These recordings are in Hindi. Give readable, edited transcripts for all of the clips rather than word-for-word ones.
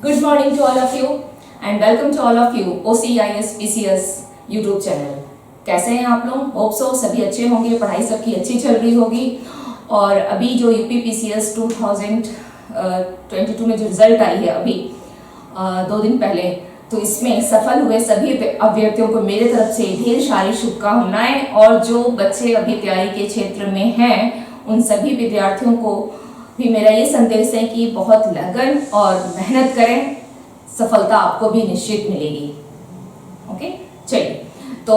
Good morning to all of you and welcome to all of you OCIS PCS YouTube channel. कैसे हैं आप लोग? होप सो सभी अच्छे होंगे, पढ़ाई सबकी अच्छी चल रही होगी। और अभी जो यूपी PCS 2022 में जो रिजल्ट आई है अभी 2 दिन पहले, तो इसमें सफल हुए सभी अभ्यर्थियों को मेरे तरफ से ढेर सारी शुभकामनाएं। और जो बच्चे अभी तैयारी के क्षेत्र में हैं उन सभी विद्यार्थियों को भी मेरा ये संदेश है कि बहुत लगन और मेहनत करें, सफलता आपको भी निश्चित मिलेगी। ओके, चलिए, तो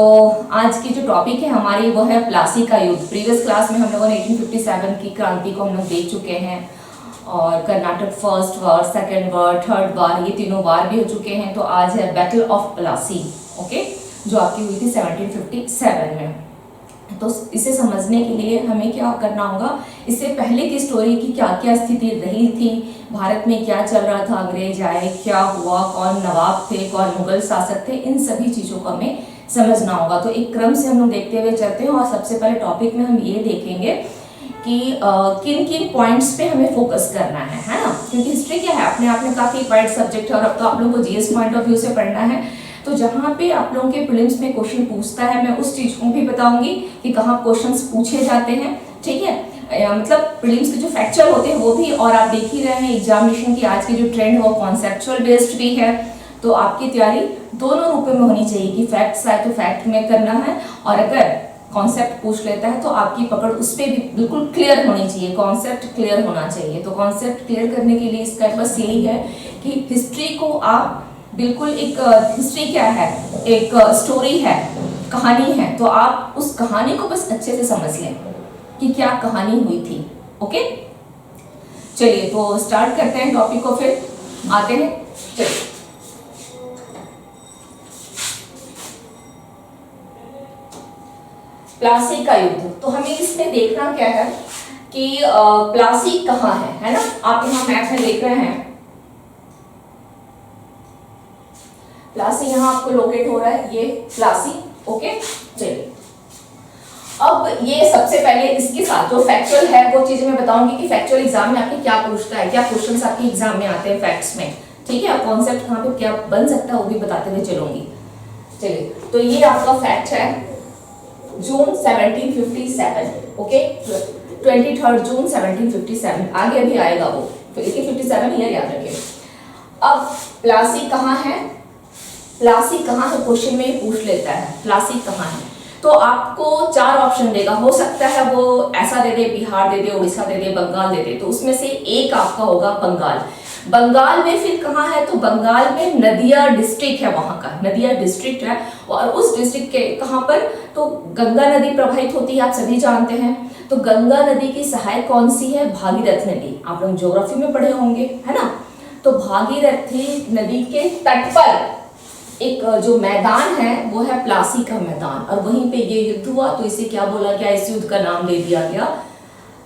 आज की जो टॉपिक है हमारी वो है प्लासी का युद्ध। प्रीवियस क्लास में हम लोगों ने 1857 की क्रांति को हम लोग देख चुके हैं और कर्नाटक फर्स्ट वार, सेकेंड वार, थर्ड वार, ये तीनों वार भी हो चुके हैं। तो आज है बैटल ऑफ प्लासी, ओके, जो आपकी हुई थी 1757 में। तो इसे समझने के लिए हमें क्या करना होगा, इससे पहले की स्टोरी की क्या क्या स्थिति रही थी, भारत में क्या चल रहा था, अंग्रेज आए, क्या हुआ, कौन नवाब थे, कौन मुगल शासक थे, इन सभी चीज़ों को हमें समझना होगा। तो एक क्रम से हम लोग देखते हुए चलते हैं और सबसे पहले टॉपिक में हम ये देखेंगे कि किन किन पॉइंट्स पे हमें फोकस करना है ना, क्योंकि हिस्ट्री क्या है, अपने आप में काफ़ी वाइड सब्जेक्ट है और अब तो आप लोगों को जीएस पॉइंट ऑफ व्यू से पढ़ना है। तो जहाँ पे आप लोगों के प्रीलिम्स में क्वेश्चन पूछता है, मैं उस चीज़ को भी बताऊंगी कि कहाँ क्वेश्चंस पूछे जाते हैं, ठीक है। मतलब प्रीलिम्स के जो फैक्चुअल होते हैं वो भी, और आप देख ही रहे हैं एग्जामिनेशन की आज की जो ट्रेंड है वो कॉन्सेप्चुअल बेस्ड भी है। तो आपकी तैयारी दोनों रूपों में होनी चाहिए कि फैक्ट्स आए तो फैक्ट में करना है, और अगर कॉन्सेप्ट पूछ लेता है तो आपकी पकड़ उस पर भी बिल्कुल क्लियर होनी चाहिए, कॉन्सेप्ट क्लियर होना चाहिए। तो कॉन्सेप्ट क्लियर करने के लिए इसका बस यही है कि हिस्ट्री को आप बिल्कुल, एक हिस्ट्री क्या है, एक स्टोरी है, कहानी है, तो आप उस कहानी को बस अच्छे से समझ लें कि क्या कहानी हुई थी। ओके, चलिए तो स्टार्ट करते हैं टॉपिक को, फिर आते हैं। चलिए, प्लासी का युद्ध। तो हमें इसमें देखना क्या है कि प्लासी कहाँ है ना। आप यहाँ मैप में देख रहे हैं, प्लासी यहाँ आपको लोकेट हो रहा है, ये प्लासी। ओके, चलिए, अब ये सबसे पहले इसके साथ जो फैक्चुअल है वो चीजें मैं बताऊंगी कि फैक्चुअल एग्जाम में आपके क्या पूछता है, क्या क्वेश्चंस आपके एग्जाम में आते हैं फैक्ट्स में, ठीक है। कॉन्सेप्ट कहाँ पे क्या बन सकता है वो भी बताते हुए चलूंगी। चलिए, तो ये आपका फैक्ट है जून 1757, ओके, 23 जून 1757, आगे अभी आएगा वो, तो 57 ईयर याद रखिए। अब प्लासी कहाँ है, प्लासी कहाँ है क्वेश्चन में पूछ लेता है, प्लासी कहाँ है। तो आपको 4 ऑप्शन देगा, हो सकता है वो ऐसा दे दे, बिहार दे दे, उड़ीसा दे दे, बंगाल दे दे, तो उसमें से एक आपका होगा बंगाल। बंगाल में फिर कहाँ है, तो बंगाल में नदिया डिस्ट्रिक्ट है, वहां का नदिया डिस्ट्रिक्ट है। और उस डिस्ट्रिक्ट के कहाँ पर, तो गंगा नदी प्रवाहित होती है, आप सभी जानते हैं। तो गंगा नदी की सहायक कौन सी है, भागीरथ नदी, आप लोग ज्योग्राफी में पढ़े होंगे, है ना। तो भागीरथी नदी के तट पर एक जो मैदान है वो है प्लासी का मैदान, और वहीं पे ये युद्ध हुआ। तो इसे क्या बोला गया, इस युद्ध का नाम दे दिया गया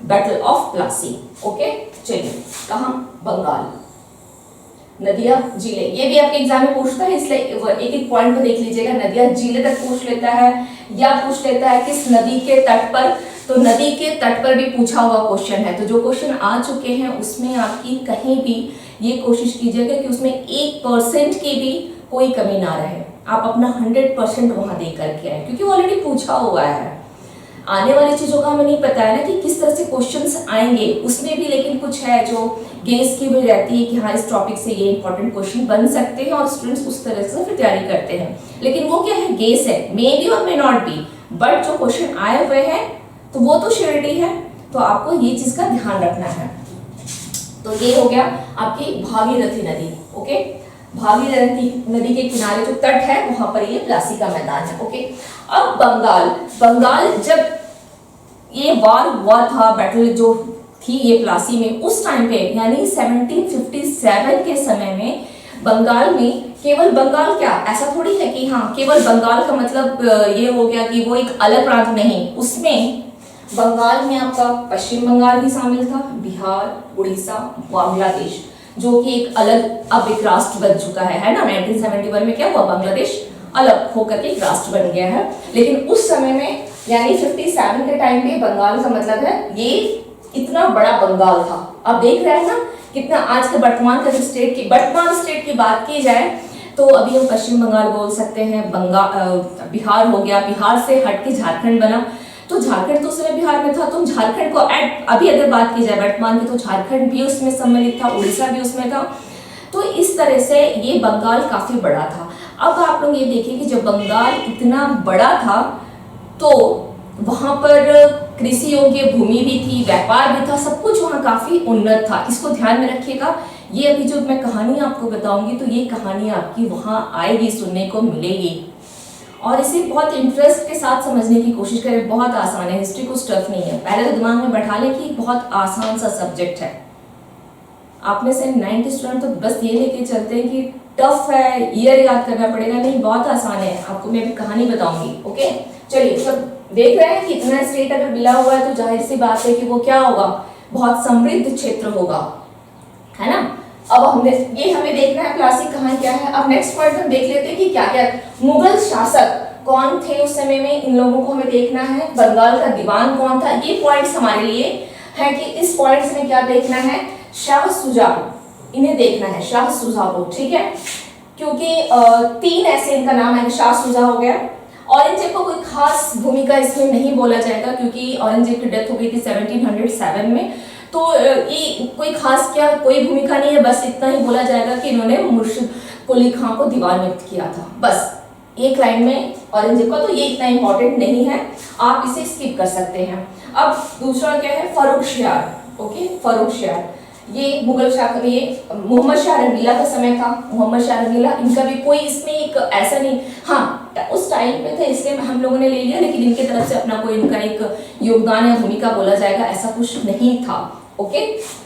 बैटल ऑफ प्लासी। ओके, चलिए, कहाँ, बंगाल, नदिया जिले, ये भी आपके एग्जाम में पूछता है, इसलिए एक एक पॉइंट को देख लीजिएगा। नदिया जिले तक पूछ लेता है, या पूछ लेता है किस नदी के तट पर, तो नदी के तट पर भी पूछा हुआ क्वेश्चन है। तो जो क्वेश्चन आ चुके हैं उसमें आपकी कहीं भी ये कोशिश कीजिएगा कि उसमें 1% की भी कोई कमी ना रहे, आप अपना 100% वहां दे करके आए, क्योंकि ऑलरेडी पूछा हुआ है। आने वाली चीजों का हमें नहीं पता है ना कि किस तरह से क्वेश्चंस आएंगे, उसमें भी लेकिन कुछ है जो गेस की भी रहती है कि हाँ इस टॉपिक से ये इंपॉर्टेंट क्वेश्चन बन सकते हैं, और स्टूडेंट्स उस तरह से फिर तैयारी करते हैं। लेकिन वो क्या है, गेस है, मे बी और मे नॉट बी, बट जो क्वेश्चन आए हुए हैं तो वो तो श्योरिटी है। तो आपको ये चीज का ध्यान रखना है। तो ये हो गया आपकी भागीरथी नदी। ओके, भागीरथी नदी के किनारे जो तट है वहां पर ये प्लासी का मैदान है। ओके, अब बंगाल, बंगाल जब ये वार हुआ था, बैटल जो थी ये प्लासी में, उस टाइम पे यानी 1757 के समय में बंगाल में, केवल बंगाल क्या, ऐसा थोड़ी है कि हाँ केवल बंगाल का मतलब ये हो गया कि वो एक अलग प्रांत, नहीं, उसमें बंगाल में आपका पश्चिम बंगाल भी शामिल था, बिहार, उड़ीसा, बांग्लादेश, जो कि एक अलग अब एक राष्ट्र बन चुका है ना। 1971 में क्या हुआ, बांग्लादेश अलग होकर के एक राष्ट्र बन गया है। लेकिन उस समय में यानी 57 के टाइम पे बंगाल का मतलब है ये इतना बड़ा बंगाल था। अब देख रहे हैं ना कितना आज के वर्तमान का वर्तमान स्टेट की बात की जाए तो अभी हम पश्चिम बंगाल बोल सकते हैं, बिहार हो गया, बिहार से हट के झारखंड बना, तो झारखंड तो उस समय बिहार में था, तो झारखंड को अभी अगर बात की जाए वर्तमान की तो झारखंड भी उसमें सम्मिलित था, उड़ीसा भी उसमें था। तो इस तरह से ये बंगाल काफी बड़ा था। अब आप लोग ये देखिए कि जब बंगाल इतना बड़ा था तो वहां पर कृषि योग्य भूमि भी थी, व्यापार भी था, सब कुछ वहां काफी उन्नत था। इसको ध्यान में रखिएगा। ये अभी जो मैं कहानी आपको बताऊंगी तो ये कहानी आपकी वहां आएगी, सुनने को मिलेगी, और इसे बहुत इंटरेस्ट के साथ समझने की कोशिश करें। बहुत आसान है, हिस्ट्री कुछ टफ नहीं है। पहले तो दिमाग में बैठा लें कि बहुत आसान सा सब्जेक्ट है। आप में से 90 स्टूडेंट तो बस ये लेके चलते हैं कि टफ है, ईयर याद करना पड़ेगा। नहीं, बहुत आसान है, आपको मैं अभी कहानी बताऊंगी। ओके, चलिए। तो देख रहे हैं कि इतना स्टेट अगर मिला हुआ है तो जाहिर सी बात है कि वो क्या होगा, बहुत समृद्ध क्षेत्र होगा, है ना। अब हमें देखना है प्लासी कहाँ क्या है। अब नेक्स्ट पॉइंट हम देख लेते हैं कि क्या क्या मुगल शासक कौन थे उस समय में, इन लोगों को हमें देखना है। बंगाल का दीवान कौन था, ये पॉइंट्स हमारे लिए है कि इस पॉइंट्स में क्या देखना है, शाह सुजा, इन्हें देखना है, शाह सुजा को, ठीक है। क्योंकि 3 ऐसे इनका नाम है, शाह सुजा हो गया। औरंगजेब को कोई खास भूमिका इसमें नहीं बोला जाएगा क्योंकि औरंगजेब की डेथ हो गई थी 1707 में, तो ये कोई खास क्या कोई भूमिका नहीं है। बस इतना ही बोला जाएगा कि इन्होंने मुर्शिद कुली खां को दीवान में किया था, बस एक लाइन में औरंगजेब का, तो ये इतना इंपॉर्टेंट नहीं है, आप इसे स्किप कर सकते हैं। अब दूसरा क्या है, फर्रुखशियार। ओके, फर्रुखशियार ये मुगल शासक, ये मोहम्मद शाह रंगीला का समय था। मोहम्मद शाह रंगीला, इनका भी कोई इसमें एक ऐसा नहीं, हाँ उस टाइम पे थे इसलिए हम लोगों ने ले लिया, लेकिन इनकी तरफ से अपना कोई इनका एक योगदान या भूमिका बोला जाएगा ऐसा कुछ नहीं था। ओके,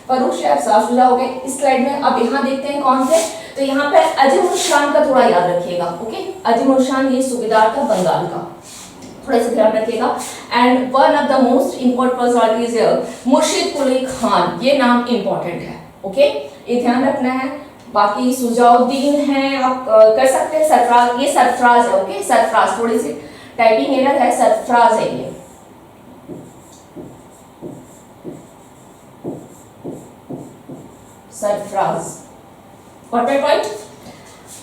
फर्रुखशियार शाहसुजा हो गए इस स्लाइड में। अब यहाँ देखते हैं कौन थे, तो यहाँ पे अजीम उल शान का थोड़ा याद रखिएगा। ओके, अजीम उल शान ये सूबेदार था बंगाल का, थोड़ा सा ध्यान रखिएगा। And one of the most important personalities मुर्शिद कुली खान, ये नाम इंपॉर्टेंट है। ओके, ये ध्यान रखना है। बाकी सुजाउद्दीन है, आप कर सकते हैं। सरफराज, ये सरफराज है। ओके, सरफराज, थोड़ी सी टाइपिंग एरर है, सरफराज है ये। सरफराज, पॉइंट।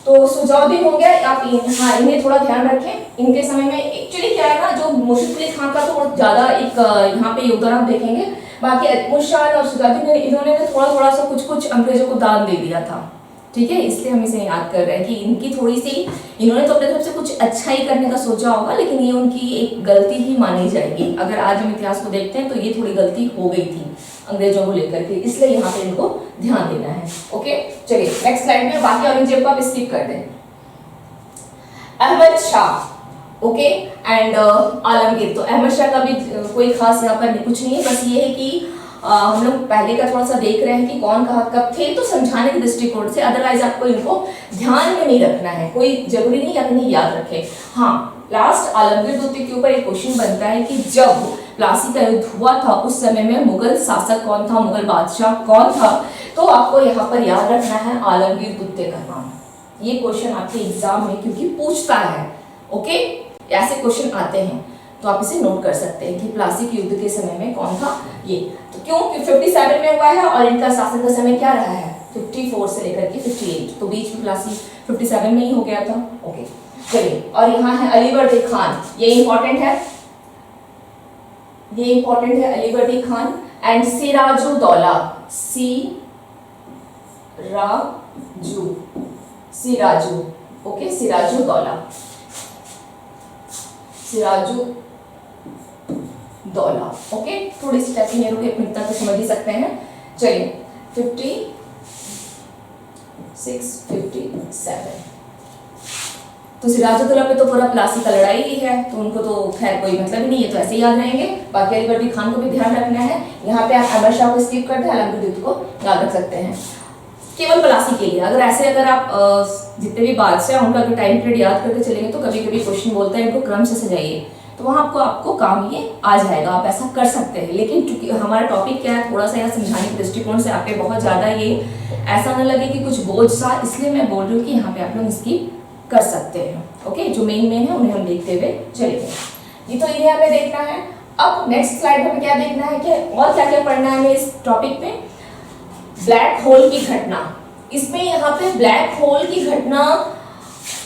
तो सुजाउद्दीन हो गया, आप हाँ इन्हें थोड़ा ध्यान रखें। इनके समय में एक्चुअली क्या है ना, जो मुर्शिद कुली खान का तो ज्यादा एक यहाँ पे योगदान आप देखेंगे। बाकी अजीम उल शान और सुजाउद्दीन इन्होंने थोड़ा सा कुछ अंग्रेजों को दान दे दिया था, ठीक है, इसलिए हम इसे याद कर रहे हैं कि इनकी थोड़ी सी, इन्होंने तो अपने तरफ से कुछ अच्छा ही करने का सोचा होगा, लेकिन ये उनकी एक गलती ही मानी जाएगी। अगर आज हम इतिहास को देखते हैं तो ये थोड़ी गलती हो गई थी अंग्रेजों को लेकर के, इसलिए यहाँ पे इनको ध्यान देना है। ओके, चलिए नेक्स्ट स्लाइड में। बाकी औरंगजेब को आप स्किप कर दें। Ahmad Shah, okay, and Alamgir. तो अहमद शाह का भी कोई खास यहाँ पर कुछ नहीं है, बस ये है कि हम लोग पहले का थोड़ा सा देख रहे हैं कि कौन कहाँ कब थे, तो समझाने के दृष्टिकोण से, अदरवाइज आपको इनको ध्यान में नहीं रखना है, कोई जरूरी नहीं अपनी याद रखे। हाँ, लास्ट आलमगीर द्वितीय के ऊपर एक क्वेश्चन बनता है कि जब प्लासी का युद्ध हुआ था उस समय में मुगल शासक कौन था, मुगल बादशाह कौन था, तो आपको यहाँ पर याद रखना है आलमगीर द्वितीय का नाम। ये क्वेश्चन आपके एग्जाम में क्योंकि पूछता है, ओके, ऐसे क्वेश्चन आते हैं, तो आप इसे नोट कर सकते हैं कि प्लासी के युद्ध के समय में कौन था ये। तो क्यों 57 में हुआ है और इनका शासन का समय क्या रहा है, 54 से लेकर के 58, तो बीच में प्लासी 57 में ही हो गया था। ओके, चलिए। और यहाँ है अलीवर्दी खान, ये इंपॉर्टेंट है, ये इंपॉर्टेंट है, Alivardi Khan and Sirajuddaulah, Siraju, okay, Sirajuddaulah, Sirajuddaulah. Okay, थोड़ी सी टाइपिंग एरर एक मिनट तक समझ ही सकते हैं। चलिए 56, 57, तो सिराजुद्दौला पे तो पूरा प्लासी का लड़ाई ही है, तो उनको तो खैर कोई मतलब ही नहीं है, तो ऐसे ही याद रहेंगे। बाकी अलीवर्दी खान को भी ध्यान रखना है। यहाँ पे आप अहमद शाह को स्किप कर दें, आलमगीर युद्ध को याद रख सकते हैं केवल प्लासी के लिए। अगर आप जितने भी बादशाह उनका अगर टाइम पीरियड याद करते चलेंगे तो कभी कभी क्वेश्चन बोलता है इनको क्रम से सजाइए, तो वहाँ आपको काम ये आ जाएगा, आप ऐसा कर सकते हैं। लेकिन चूंकि हमारा टॉपिक क्या है, थोड़ा सा यहाँ समझाने के दृष्टिकोण से आप पे बहुत ज़्यादा ये ऐसा न लगे कि कुछ बोझ सा, इसलिए मैं बोल रही हूँ कि यहाँ पे आप लोग इसकी कर सकते हैं। ओके, जो मेन है उन्हें हम देखते हुए चलेंगे। ये तो इन्हें हमें देखना है। अब नेक्स्ट स्लाइड में क्या देखना है, क्या और क्या क्या पढ़ना है हमें इस टॉपिक में, ब्लैक होल की घटना। इसमें यहाँ पे ब्लैक होल की घटना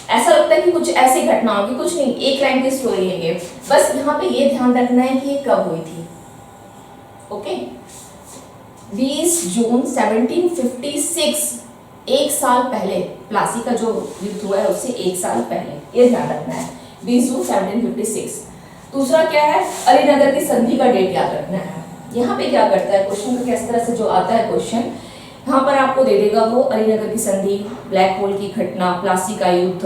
ऐसा लगता है कि कुछ ऐसी घटना होगी, कुछ नहीं, एक लाइन की स्टोरी है ये। बस यहाँ पे ये ध्यान रखना है कि ये कब हुई थी। ओके, 20 जून 1756, एक साल पहले, प्लासी का जो युद्ध हुआ है उससे एक साल पहले, ये ध्यान रखना है, 20 जून 1756। दूसरा क्या है, अलीनगर की संधि का डेट याद रखना है। यहाँ पे क्या करता है क्वेश्चन को, किस तरह से जो आता है क्वेश्चन, यहाँ पर आपको दे देगा वो अलीनगर की संधि, ब्लैक होल की घटना, प्लासी का युद्ध,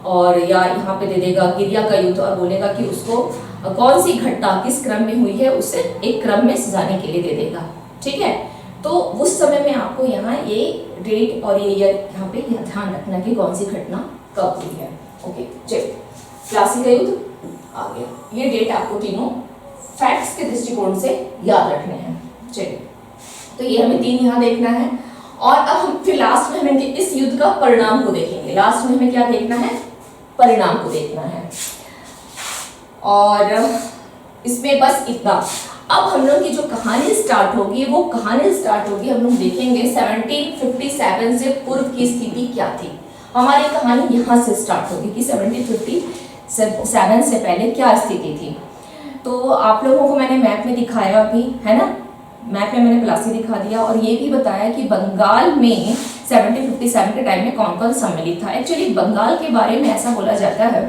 और या यहाँ पे दे देगा गिरिया का युद्ध, और बोलेगा कि उसको कौन सी घटना किस क्रम में हुई है, उसे एक क्रम में सजाने के लिए दे देगा। ठीक है, तो उस समय में आपको यहाँ ये डेट और ये ईयर यहाँ पे ध्यान रखना कि कौन सी घटना कब हुई है। ओके, चलिए, प्लासी का युद्ध आ गया, ये डेट आपको तीनों फैक्ट्स के दृष्टिकोण से याद रखने हैं। चलिए, तो ये हमें तीन यहाँ देखना है, और अब हम फिर लास्ट में हमें इस युद्ध का परिणाम को देखेंगे। लास्ट में हमें क्या देखना है, परिणाम को देखना है, और इसमें बस इतना। अब हम लोग की जो कहानी स्टार्ट होगी, वो कहानी स्टार्ट होगी, हम लोग देखेंगे 1757 से पूर्व की स्थिति क्या थी। हमारी कहानी यहाँ से स्टार्ट होगी कि 1757 से पहले क्या स्थिति थी। तो आप लोगों को मैंने मैप में दिखाया अभी, है ना, मैप में मैंने प्लासी दिखा दिया, और ये भी बताया कि बंगाल में 1757 के टाइम में कौन कौन सम्मिलित था। एक्चुअली बंगाल के बारे में ऐसा बोला जाता है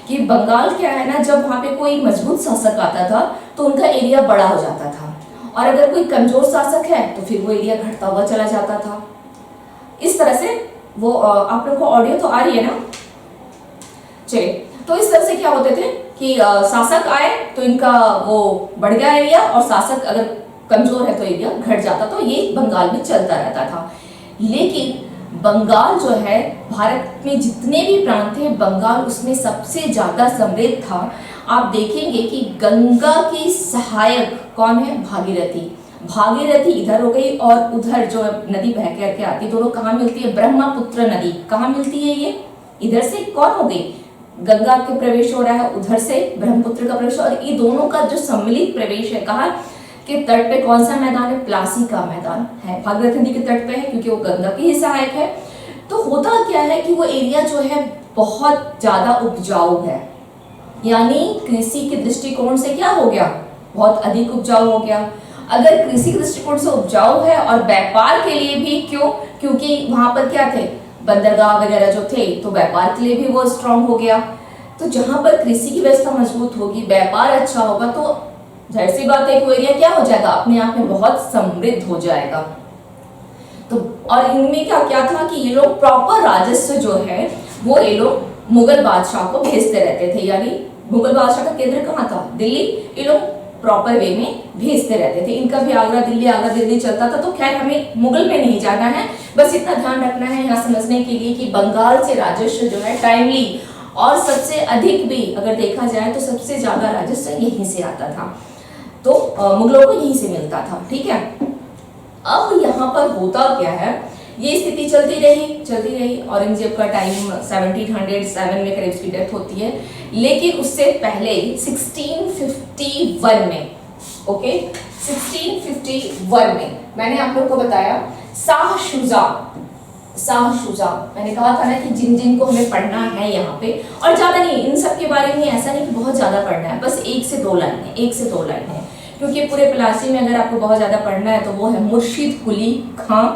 कि बंगाल क्या है ना, जब वहाँ पे कोई मजबूत शासक आता था तो उनका एरिया बड़ा हो जाता था, और अगर कोई कमजोर शासक है तो फिर वो एरिया घटता हुआ चला जाता था। इस तरह से वो, आप लोग को ऑडियो तो आ रही है ना, चलिए, तो इस तरह से क्या होते थे कि शासक आए तो इनका वो बढ़ गया एरिया, और शासक अगर कमजोर है तो एरिया घट जाता, तो ये बंगाल में चलता रहता था। लेकिन बंगाल जो है, भारत में जितने भी प्रांत थे, बंगाल उसमें सबसे ज्यादा समृद्ध था। आप देखेंगे कि गंगा की सहायक कौन है, भागीरथी। भागीरथी इधर हो गई, और उधर जो नदी बह करके आती, दोनों कहाँ मिलती है, ब्रह्मपुत्र नदी कहाँ मिलती है, ये इधर से कौन हो गई, गंगा के प्रवेश हो रहा है, उधर से ब्रह्मपुत्र का प्रवेश, और ये दोनों का जो सम्मिलित प्रवेश है, कहा के तट पे कौन सा मैदान है, प्लासी का मैदान है, भागीरथी नदी के तट पे है, क्योंकि वो गंगा की ही सहायक है। तो होता क्या है कि वो एरिया जो है बहुत ज्यादा उपजाऊ है, यानी कृषि के दृष्टिकोण से क्या हो गया, बहुत अधिक उपजाऊ हो गया। अगर कृषि के दृष्टिकोण से उपजाऊ है, और व्यापार के लिए भी, क्यों, क्योंकि वहां पर क्या थे, बंदरगाह वगैरह जो थे, तो व्यापार के लिए भी वो स्ट्रांग हो गया। तो जहां पर कृषि की व्यवस्था मजबूत होगी, व्यापार अच्छा होगा, तो जाहिर सी बात है कि वो एरिया क्या हो जाएगा, अपने आप में बहुत समृद्ध हो जाएगा। तो और इनमें क्या क्या था कि ये लोग प्रॉपर राजस्व जो है वो ये लोग मुगल बादशाह को भेजते रहते थे, यानी मुगल बादशाह का केंद्र कहाँ था, दिल्ली, ये लोग प्रॉपर वे में भेजते रहते थे। इनका भी आगरा दिल्ली चलता था। तो खैर हमें मुगल में नहीं जाना है, बस इतना ध्यान रखना है यहाँ समझने के लिए कि बंगाल से राजस्व जो है टाइमली, और सबसे अधिक भी अगर देखा जाए तो सबसे ज्यादा राजस्व यहीं से आता था, तो मुगलों को यहीं से मिलता था। ठीक है, अब यहाँ पर होता क्या है, ये स्थिति चलती रही। औरंगजेब का टाइम 1707 में करीब उसकी डेथ होती है, लेकिन उससे पहले 1651 में, ओके, 1651 में मैंने आप लोग को बताया शाह शुजा, मैंने कहा था ना कि जिन जिन को हमें पढ़ना है यहाँ पे, और ज्यादा नहीं, इन सब के बारे में ऐसा नहीं कि बहुत ज्यादा पढ़ना है, बस 1 से 2 लाइन है, क्योंकि पूरे प्लासी में अगर आपको बहुत ज्यादा पढ़ना है तो वो है मुर्शिद कुली खां,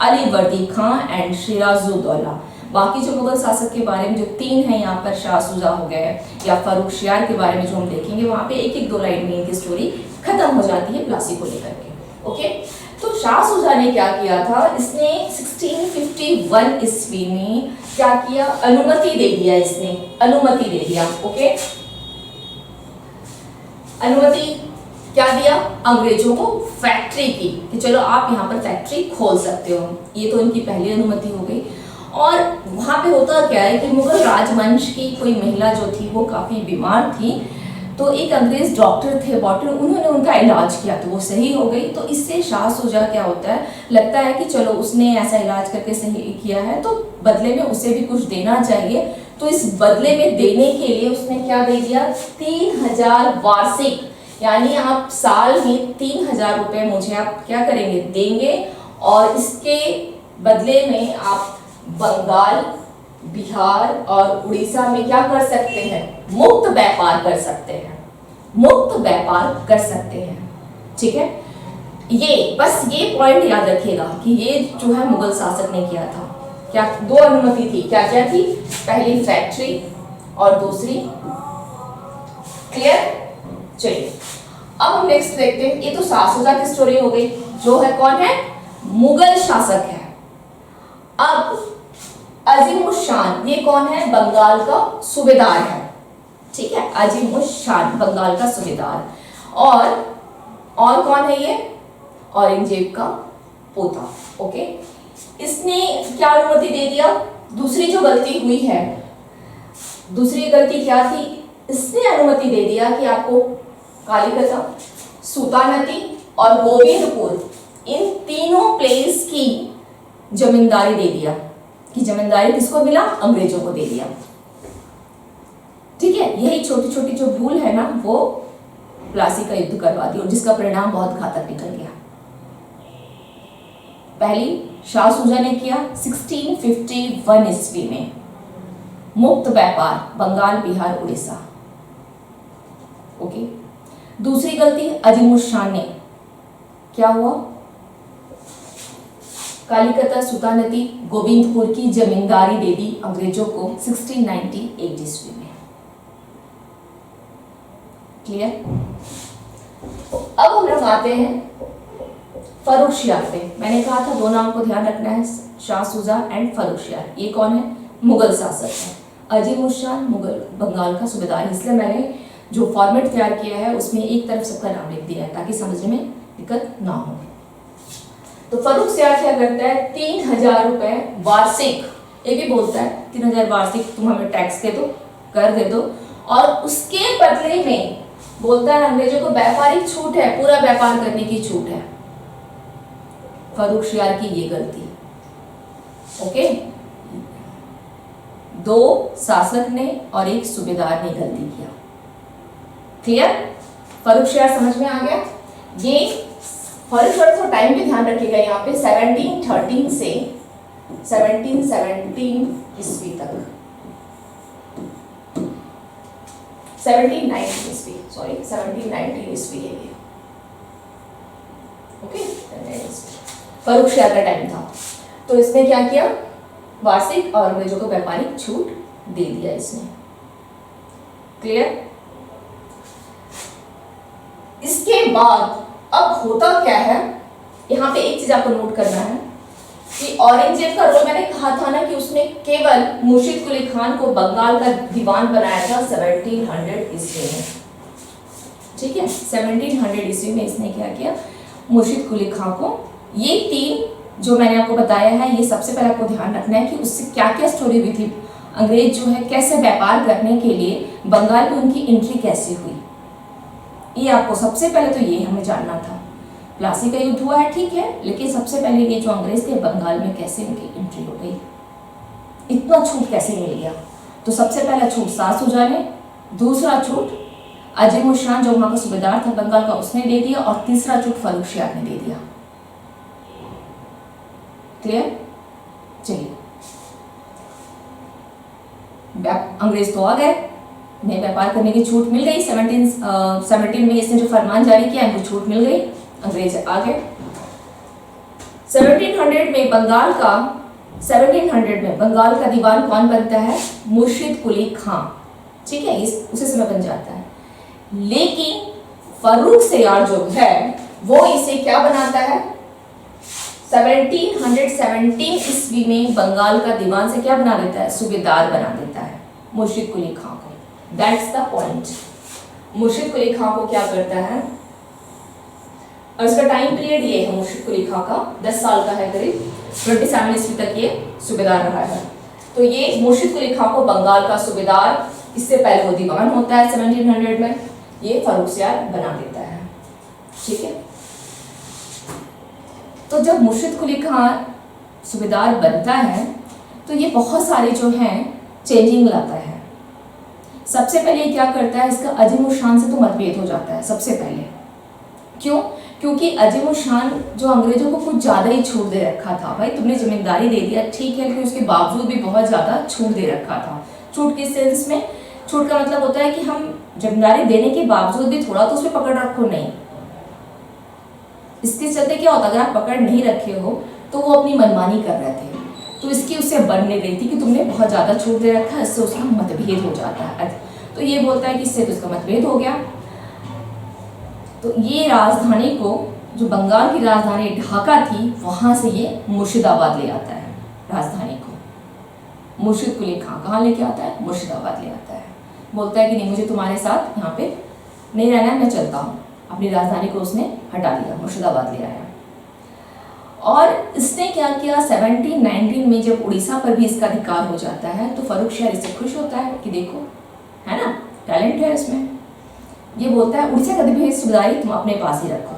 अलीवर्दी खां एंड सिराजुद्दौला। बाकी जो मुगल शासक के बारे में जो 3 हैं यहाँ पर, शाह शुजा हो गए या फर्रुखशियार के बारे में जो हम देखेंगे, वहाँ पे 1-1-2 लाइन में इनकी स्टोरी खत्म हो जाती है प्लासी को लेकर के। ओके, तो शाह शुजा ने क्या किया था, इसने 1651 ईस्वी में क्या किया, अनुमति दे दिया। ओके, अनुमति क्या दिया, अंग्रेजों को फैक्ट्री की, कि चलो आप यहाँ पर फैक्ट्री खोल सकते हो। ये तो इनकी पहली अनुमति हो गई। और वहाँ पे होता क्या है कि मुगल राजवंश की कोई महिला जो थी वो काफी बीमार थी, तो एक अंग्रेज डॉक्टर थे बॉटन, उन्होंने उनका इलाज किया तो वो सही हो गई। तो इससे शाह शुजा क्या होता है, लगता है कि चलो उसने ऐसा इलाज करके सही किया है तो बदले में उसे भी कुछ देना चाहिए। तो इस बदले में देने के लिए उसने क्या दे दिया, 3000 वार्षिक, यानी आप साल में 3,000 रुपये मुझे आप क्या करेंगे, देंगे, और इसके बदले में आप बंगाल, बिहार और उड़ीसा में क्या कर सकते हैं, मुक्त व्यापार कर सकते हैं, मुक्त व्यापार कर सकते हैं। ठीक है, ये बस ये पॉइंट याद रखिएगा कि ये जो है मुगल शासक ने किया था। क्या दो अनुमति थी, क्या क्या थी, पहली फैक्ट्री और दूसरी, क्लियर। चलिए अब हम नेक्स्ट देखते हैं। ये तो शाहसुजा की स्टोरी हो गई, जो है कौन है, मुगल शासक है। अब अजीमुशान, ये कौन है, बंगाल का सूबेदार है। ठीक है, अजीमुशान बंगाल का सूबेदार। और कौन है ये, औरंगजेब का पोता। ओके, इसने क्या अनुमति दे दिया, दूसरी जो गलती हुई है, दूसरी गलती क्या थी, इसने अनुमति दे दिया कि आपको कालीकता, सुल्तानती और गोविंदपुर, इन तीनों प्लेस की जमींदारी दे दिया। कि जमींदारी किसको मिला, अंग्रेजों को दे दिया। ठीक है, यही छोटी छोटी जो भूल है ना, वो प्लासी का युद्ध करवा दी और जिसका परिणाम बहुत घातक निकल गया। पहली शाह सुजा ने किया 1651 ईस्वी में, मुक्त व्यापार बंगाल, बिहार, उड़ीसा। ओके, दूसरी गलती अजीमुशान ने, क्या हुआ, कालीकता, सुल्तानती, गोविंदपुर की जमींदारी दे दी अंग्रेजों को 1698 ईस्वी में। क्लियर। अब हम लोग आते हैं फर्रुखशियार पे। मैंने कहा था दो नाम को ध्यान रखना है, शाह सुजा एंड फर्रुखशियार। ये कौन है, मुगल शासक है। अजीमुशान मुगल बंगाल का सूबेदार, इसलिए मैंने जो फॉर्मेट तैयार किया है उसमें एक तरफ सबका नाम लिख दिया है ताकि समझने में दिक्कत ना हो। तो फर्रुखशियार क्या करता है, 3,000 रुपए वार्षिक, ये भी बोलता है 3,000 वार्षिक तुम हमें टैक्स दे दो, कर दे दो, और उसके बदले में बोलता है अंग्रेजों को व्यापारिक छूट है, पूरा व्यापार करने की छूट है। फर्रुखशियार की ये गलती। ओके, दो शासक ने और एक सूबेदार ने गलती किया। क्लियर, फर्रुखशियार समझ में आ गया। ये फर्रुखशियार तो टाइम भी ध्यान रखिएगा, यहाँ पे 1713 से 1717 ईस्वी तक, 1790 ईस्वी, सॉरी 1790 ईस्वी है ये। ओके, फर्रुखशियार का टाइम था। तो इसने क्या किया, वार्षिक और अंग्रेजों को व्यापारिक छूट दे दिया इसने। क्लियर। इसके बाद अब होता क्या है, यहाँ पे एक चीज आपको नोट करना है कि औरंगजेब का रोल, मैंने कहा था ना कि उसने केवल मुर्शिद कुली खान को बंगाल का दीवान बनाया था 1700 ईस्वी में। ठीक है, 1700 ईस्वी में इसने क्या किया, मुर्शिद कुली खान को, ये तीन जो मैंने आपको बताया है, ये सबसे पहले आपको ध्यान रखना है कि उससे क्या क्या स्टोरी हुई थी, अंग्रेज जो है कैसे व्यापार करने के लिए बंगाल में उनकी एंट्री कैसे हुई, ये आपको सबसे पहले तो ये हमें जानना था। प्लासी का युद्ध हुआ है, ठीक है, लेकिन सबसे पहले ये जो अंग्रेज थे बंगाल में कैसे उनकी एंट्री हो गई, इतना छूट कैसे मिल गया। तो सबसे पहला छूट शाह सुजा ने, दूसरा छूट अजीमुशान जो वहां का सूबेदार था बंगाल का, उसने दे दिया, और तीसरा छूट फर्रुखशियार ने दे दिया। क्लियर। चलिए, अंग्रेज तो आ गए, नए व्यापार करने की छूट मिल गई। 1717 में इसने जो फरमान जारी किया इनको छूट मिल गई, अंग्रेज आ गए। 1700 में बंगाल का दीवान कौन बनता है, मुर्शिद कुली खां। ठीक है, इस उसी समय बन जाता है। लेकिन फर्रुखशियार जो है वो इसे क्या बनाता है, 1717 ईस्वी में बंगाल का दीवान से क्या बना देता है, सूबेदार बना देता है मुर्शिद कुली खां को। That's the point. मुर्शिद कुली खां को क्या करता है, और इसका टाइम पीरियड ये है, मुर्शिद कुली खां का 10 साल का है, करीब 27 ईस्वी तक ये सूबेदार रहा है। तो ये मुर्शिद कुली खां को बंगाल का सूबेदार, इससे पहले वो दीवान होता है 1700 में, ये फर्रुखशियार बना देता है। ठीक है, तो जब मुर्शिद कुली खां सूबेदार बनता है तो ये बहुत सारे जो हैं चेंजिंग लाता है। सबसे पहले ये क्या करता है, इसका अजीम उर शान से तो मतभेद हो जाता है सबसे पहले। क्यों? क्योंकि अजीम उर शान जो अंग्रेजों को कुछ ज़्यादा ही छूट दे रखा था। भाई तुमने जिम्मेदारी दे दिया ठीक है, लेकिन उसके बावजूद भी बहुत ज़्यादा छूट दे रखा था। छूट किस सेंस में? छूट का मतलब होता है कि हम जिम्मेदारी देने के बावजूद भी थोड़ा तो उस पर पकड़ रखो नहीं। इसके चलते क्या होता, अगर आप पकड़ नहीं रखे हो तो वो अपनी मनमानी कर रहे थे, तो इसकी उससे बनने गई थी कि तुमने बहुत ज़्यादा छूट दे रखा है, इससे उसका मतभेद हो जाता है। तो ये बोलता है कि इससे तो उसका मतभेद हो गया। तो ये राजधानी को, जो बंगाल की राजधानी ढाका थी, वहाँ से ये मुर्शिदाबाद ले आता है राजधानी को। मुर्शिद कुली खां कहाँ लेके आता है? मुर्शिदाबाद ले आता है। बोलता है कि नहीं, मुझे तुम्हारे साथ यहाँ पे नहीं रहना है, मैं चलता हूँ। अपनी राजधानी को उसने हटा लिया, मुर्शिदाबाद ले आया। और इसने क्या किया, 1719 में जब उड़ीसा पर भी इसका अधिकार हो जाता है तो फर्रुख शहर इससे खुश होता है कि देखो, है ना, टैलेंट है इसमें। ये बोलता है उड़ीसा का भी सूबेदारी तुम अपने पास ही रखो,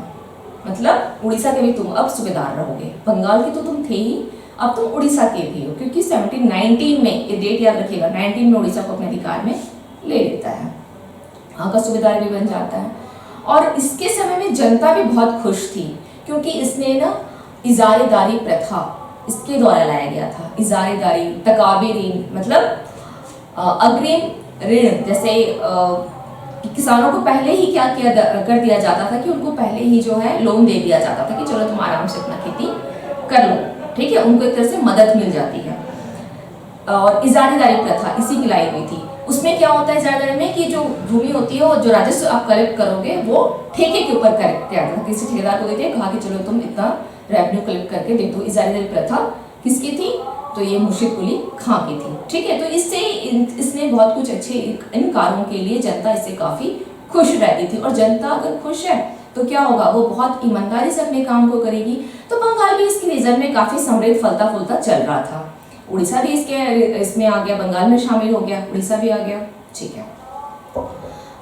मतलब उड़ीसा के भी तुम अब सूबेदार रहोगे। बंगाल के तो तुम थे ही, अब तुम उड़ीसा के भी हो, क्योंकि 1719 में, ये डेट याद रखिएगा, 19 में उड़ीसा को अपने अधिकार में ले लेता है, वहाँ का सूबेदार भी बन जाता है। और इसके समय में जनता भी बहुत खुश थी, क्योंकि इसने ना इजारेदारी प्रथा इसके द्वारा लाया गया था। इजारेदारी, तकाबी ऋण, मतलब अग्रिम ऋण, जैसे किसानों को पहले ही क्या किया कर दिया जाता था कि उनको पहले ही जो है लोन दे दिया जाता था कि चलो तुम आराम से अपना खेती कर लो, ठीक है, उनको एक तरह से मदद मिल जाती है। और इजारेदारी प्रथा इसी की लाई हुई थी। उसमें क्या होता है इजारेदारी में कि जो भूमि होती है और जो राजस्व आप कलेक्ट करोगे वो ठेके के ऊपर कलेक्ट किया जाता है, किसी ठेकेदार को देते हैं, कहा कि चलो तुम इतना रेवेन्यू कलेक्ट करके दे दो। इजारेदारी प्रथा किसकी थी? तो ये मुर्शिद कुली खां की थी, ठीक है। तो इससे इसने बहुत कुछ अच्छे इन कार्यों के लिए जनता इससे काफ़ी खुश रहती थी। और जनता अगर खुश है तो क्या होगा, वो बहुत ईमानदारी से अपने काम को करेगी। तो बंगाल भी इसके रिजल्ट में काफ़ी समृद्ध फलता फूलता चल रहा था। उड़ीसा भी इसमें आ गया, बंगाल में शामिल हो गया, उड़ीसा भी आ गया, ठीक है।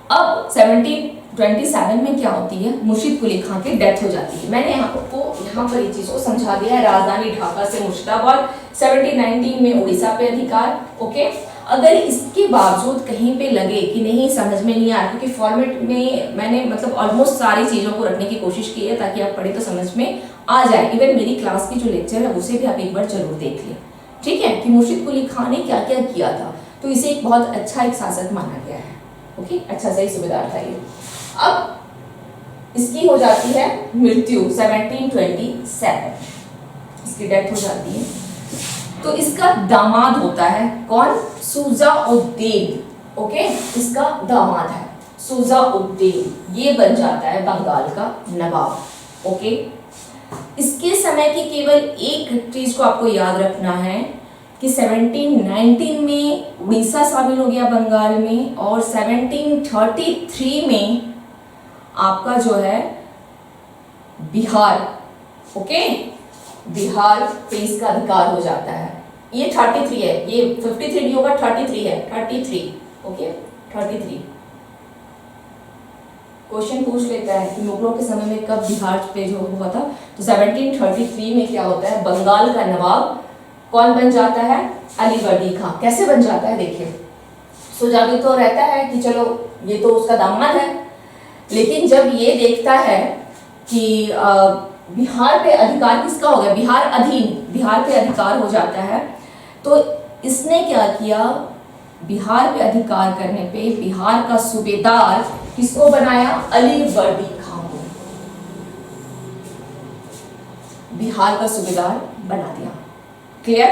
अब 1727 में क्या होती है, मुर्शिद कुली खां की डेथ हो जाती है। मैंने यहाँ पर ये चीज़ को समझा दिया है। राजधानी ढाका से मुर्शिदाबाद, 1719 में उड़ीसा पे अधिकार, ओके। अगर इसके बावजूद कहीं पे लगे कि नहीं समझ में नहीं आ रहा, क्योंकि फॉर्मेट में मैंने मतलब ऑलमोस्ट सारी चीज़ों को रखने की कोशिश की है ताकि आप पढ़े तो समझ में आ जाए। इवन मेरी क्लास की जो लेक्चर है उसे भी आप एक बार जरूर देख लें, ठीक है, कि मुर्शिद कुली खां ने क्या क्या किया था। तो इसे एक बहुत अच्छा एक शासक माना गया है, ओके, अच्छा सही सूबेदार था ये। अब इसकी हो जाती है मृत्यु 1727, इसकी डेथ हो जाती है। तो इसका दामाद होता है कौन? शुजा-उद-दीन, ओके, इसका दामाद है शुजा-उद-दीन, ये बन जाता है बंगाल का नवाब, ओके। इसके समय की केवल एक चीज को आपको याद रखना है कि 1719 में उड़ीसा शामिल हो गया बंगाल में, और 1733 में आपका जो है बिहार, ओके, बिहार पे इसका अधिकार हो जाता है। ये 33 है, ये 53 नहीं होगा, 33 है, 33, ओके, 33। क्वेश्चन पूछ लेता है कि मुगलों के समय में कब बिहार पे जो हुआ था। तो 1733 में क्या होता है, बंगाल का नवाब कौन बन जाता है? अलीवर्दी खां। कैसे बन जाता है देखिए, सुजागी तो रहता है कि चलो ये तो उसका दामाद है, लेकिन जब ये देखता है कि बिहार पे अधिकार किसका हो गया, बिहार अधीन, बिहार पे अधिकार हो जाता है, तो इसने क्या किया, बिहार पे अधिकार करने पे बिहार का सूबेदार किसको बनाया? अलीवर्दी खां को बिहार का सूबेदार बना दिया। क्लियर?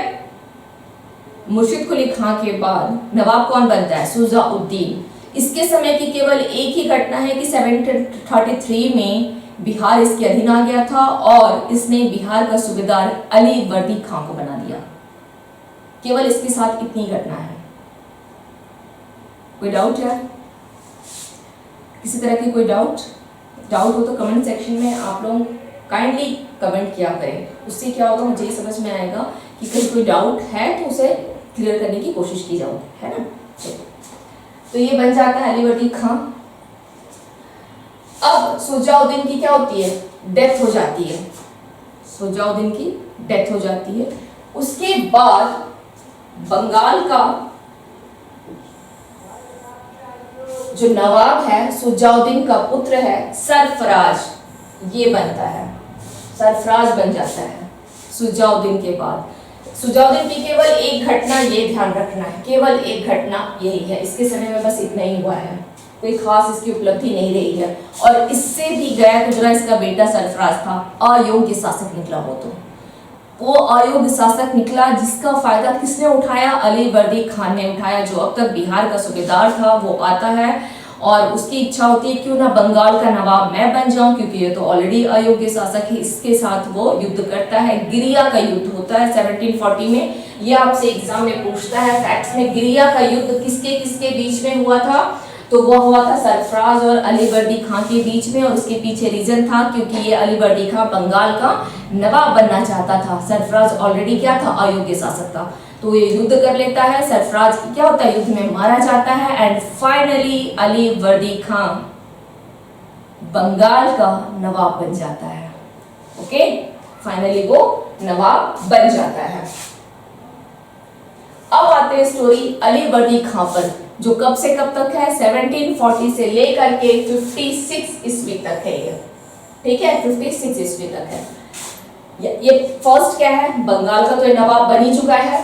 मुर्शिद कुली खां के बाद नवाब कौन बनता है? शुजा-उद-दीन। इसके समय की केवल एक ही घटना है कि 1733 में बिहार इसके अधीन आ गया था और इसने बिहार का सूबेदार अलीवर्दी खां को बना दिया। केवल इसके साथ इतनी घटना है। कोई डाउट है? किसी तरह की कोई डाउट हो तो कमेंट सेक्शन में आप लोग काइंडली कमेंट किया करें। उससे क्या होगा, मुझे समझ में आएगा कि कहीं कोई डाउट है तो उसे क्लियर करने की कोशिश की जाऊगी, है ना। तो ये बन जाता है अलीवर्दी खां। अब शुजा-उद-दीन की क्या होती है? डेथ हो जाती है। शुजा-उद-दीन की डेथ हो जाती है। उसके बाद बंगाल का जो नवाब है सुजाउद्दीन का पुत्र है सरफराज, ये बनता है, सरफराज बन जाता है सुजाउद्दीन के बाद। सुजाउद्दीन की केवल एक घटना, ये ध्यान रखना है, केवल एक घटना यही है, इसके समय में बस इतना ही हुआ है, कोई खास इसकी उपलब्धि नहीं रही है। और इससे भी गया गुजरा इसका बेटा सरफराज था, अयोग्य शासक निकला वो अयोग्य शासक निकला जिसका फायदा किसने उठाया? अली वर्दी खान ने उठाया, जो अब तक बिहार का सूबेदार था। वो आता है और उसकी इच्छा होती है क्यों ना बंगाल का नवाब मैं बन जाऊं, क्योंकि ये तो ऑलरेडी अयोग्य शासक है। इसके साथ वो युद्ध करता है, गिरिया का युद्ध होता है 1740 में। ये आपसे एग्जाम में पूछता है फैक्ट्स में, गिरिया का युद्ध किसके किसके बीच में हुआ था? तो वो हुआ था सरफराज और अली वर्दी खां के बीच में। और उसके पीछे रीजन था क्योंकि ये अली वर्दी खां बंगाल का नवाब बनना चाहता था। सरफराज ऑलरेडी क्या था? अयोग्य शासक था। तो ये युद्ध कर लेता है, सरफराज क्या होता है? युद्ध में मारा जाता है एंड फाइनली अली वर्दी खां बंगाल का नवाब बन जाता है। ओके, फाइनली वो नवाब बन जाता है। अब आते हैं स्टोरी अली वर्दी खां पर, जो कब से कब तक है? 1740 से लेकर के 56 ईस्वी तक है ये, ठीक है, 56 ईस्वी तक है। ये फर्स्ट क्या है? बंगाल का तो ये नवाब बन ही चुका है,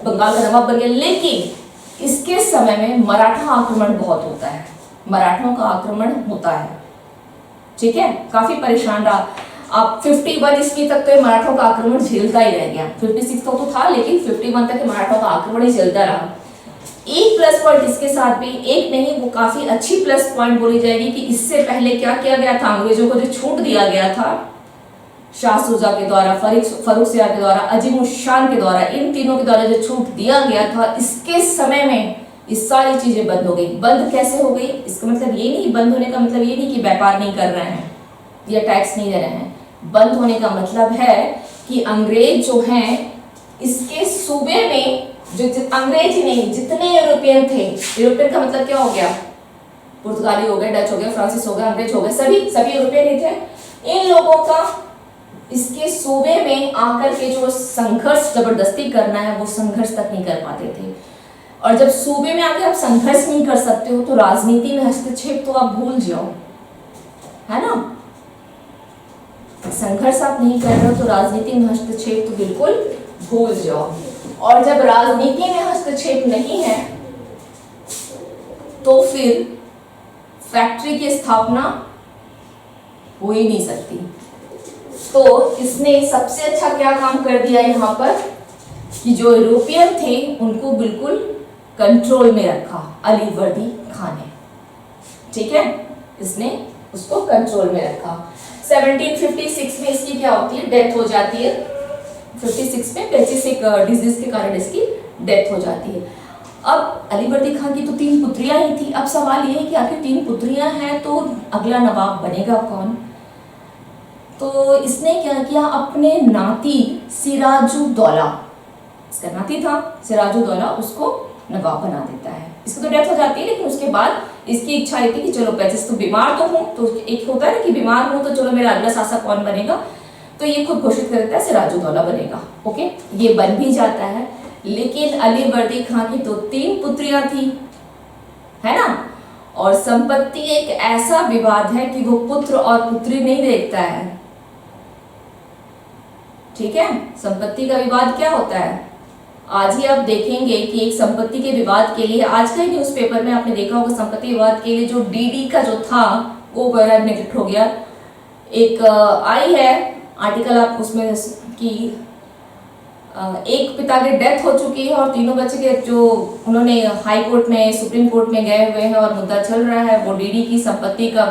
बंगाल का नवाब बन गया, लेकिन इसके समय में मराठा आक्रमण बहुत होता है, मराठों का आक्रमण होता है, ठीक है, काफी परेशान रहा। आप 51 ईस्वी तक तो ये मराठों का आक्रमण झेलता ही रह गया, 56 तक तो था लेकिन 51 तक मराठों का आक्रमण ही चलता रहा। एक प्लस पॉइंट इसके साथ भी, एक नहीं वो काफी अच्छी प्लस पॉइंट बोली जाएगी कि इससे पहले क्या किया गया था? अंग्रेजों को जो छूट दिया गया था शाह सुजा के द्वारा, फर्रुखसियार के द्वारा, अजीम शान के द्वारा, इन तीनों के द्वारा जो छूट दिया गया था, इसके समय में ये सारी चीजें बंद हो गई। बंद कैसे हो गई? इसका मतलब ये नहीं, बंद होने का मतलब ये नहीं कि व्यापार नहीं कर रहे हैं या टैक्स नहीं दे रहे हैं। बंद होने का मतलब है कि अंग्रेज जो हैं इसके सूबे में जो अंग्रेज ही नहीं, जितने यूरोपियन थे, यूरोपियन का मतलब क्या हो गया? पुर्तगाली हो गए, डच हो गए, फ्रांसिस हो गए, अंग्रेज हो गए, सभी यूरोपियन ही थे। इन लोगों का इसके सूबे में आकर के जो संघर्ष जबरदस्ती करना है वो संघर्ष तक नहीं कर पाते थे। और जब सूबे में आकर आप संघर्ष नहीं कर सकते हो तो राजनीति में हस्तक्षेप तो आप भूल जाओ, है ना? संघर्ष आप नहीं कर रहे हो तो राजनीति में हस्तक्षेप तो बिल्कुल भूल जाओ। और जब राजनीति में हस्तक्षेप नहीं है तो फिर फैक्ट्री की स्थापना हो ही नहीं सकती। तो इसने सबसे अच्छा क्या काम कर दिया यहाँ पर कि जो यूरोपियन थे उनको बिल्कुल कंट्रोल में रखा अली वर्दी खां ने, ठीक है, इसने उसको कंट्रोल में रखा। 1756 में इसकी क्या होती है? डेथ हो जाती है। 56 में पेचिस एक डिजीज के कारण इसकी डेथ हो जाती है। अब अली वर्दी खां की तो 3 पुत्रियां ही थी। अब सवाल ये है कि आखिर 3 पुत्रियां हैं तो अगला नवाब बनेगा कौन? तो इसने क्या किया? अपने नाती सिराजुद्दौला, इसका नाती था सिराजुद्दौला, उसको नवाब बना देता है। इसकी तो डेथ हो जाती है लेकिन उसके बाद इसकी इच्छा ये थी कि चलो पेचिस तो बीमार तो हूँ, तो एक होता है ना कि बीमार हूँ तो चलो मेरा अगला शासक कौन बनेगा, तो ये खुद घोषित कर देता है सिराजुद्दौला बनेगा। ओके, ये बन भी जाता है। लेकिन अली वर्दी खां की तो 3 पुत्रियां थी, है ना? और संपत्ति एक ऐसा विवाद है कि वो पुत्र और पुत्री नहीं देखता है, ठीक है? संपत्ति का विवाद क्या होता है? आज ही आप देखेंगे कि एक संपत्ति के विवाद के लिए, आज का न्यूज़पेपर में आपने देखा होगा, संपत्ति विवाद के लिए जो डीडी का जो था वो नेगलेक्ट हो गया। एक आई है आर्टिकल आप उसमें कि एक पिता की डेथ हो चुकी है और तीनों बच्चे के जो उन्होंने हाई कोर्ट में, सुप्रीम कोर्ट में गए हुए हैं और मुद्दा चल रहा है वो डीडी की संपत्ति का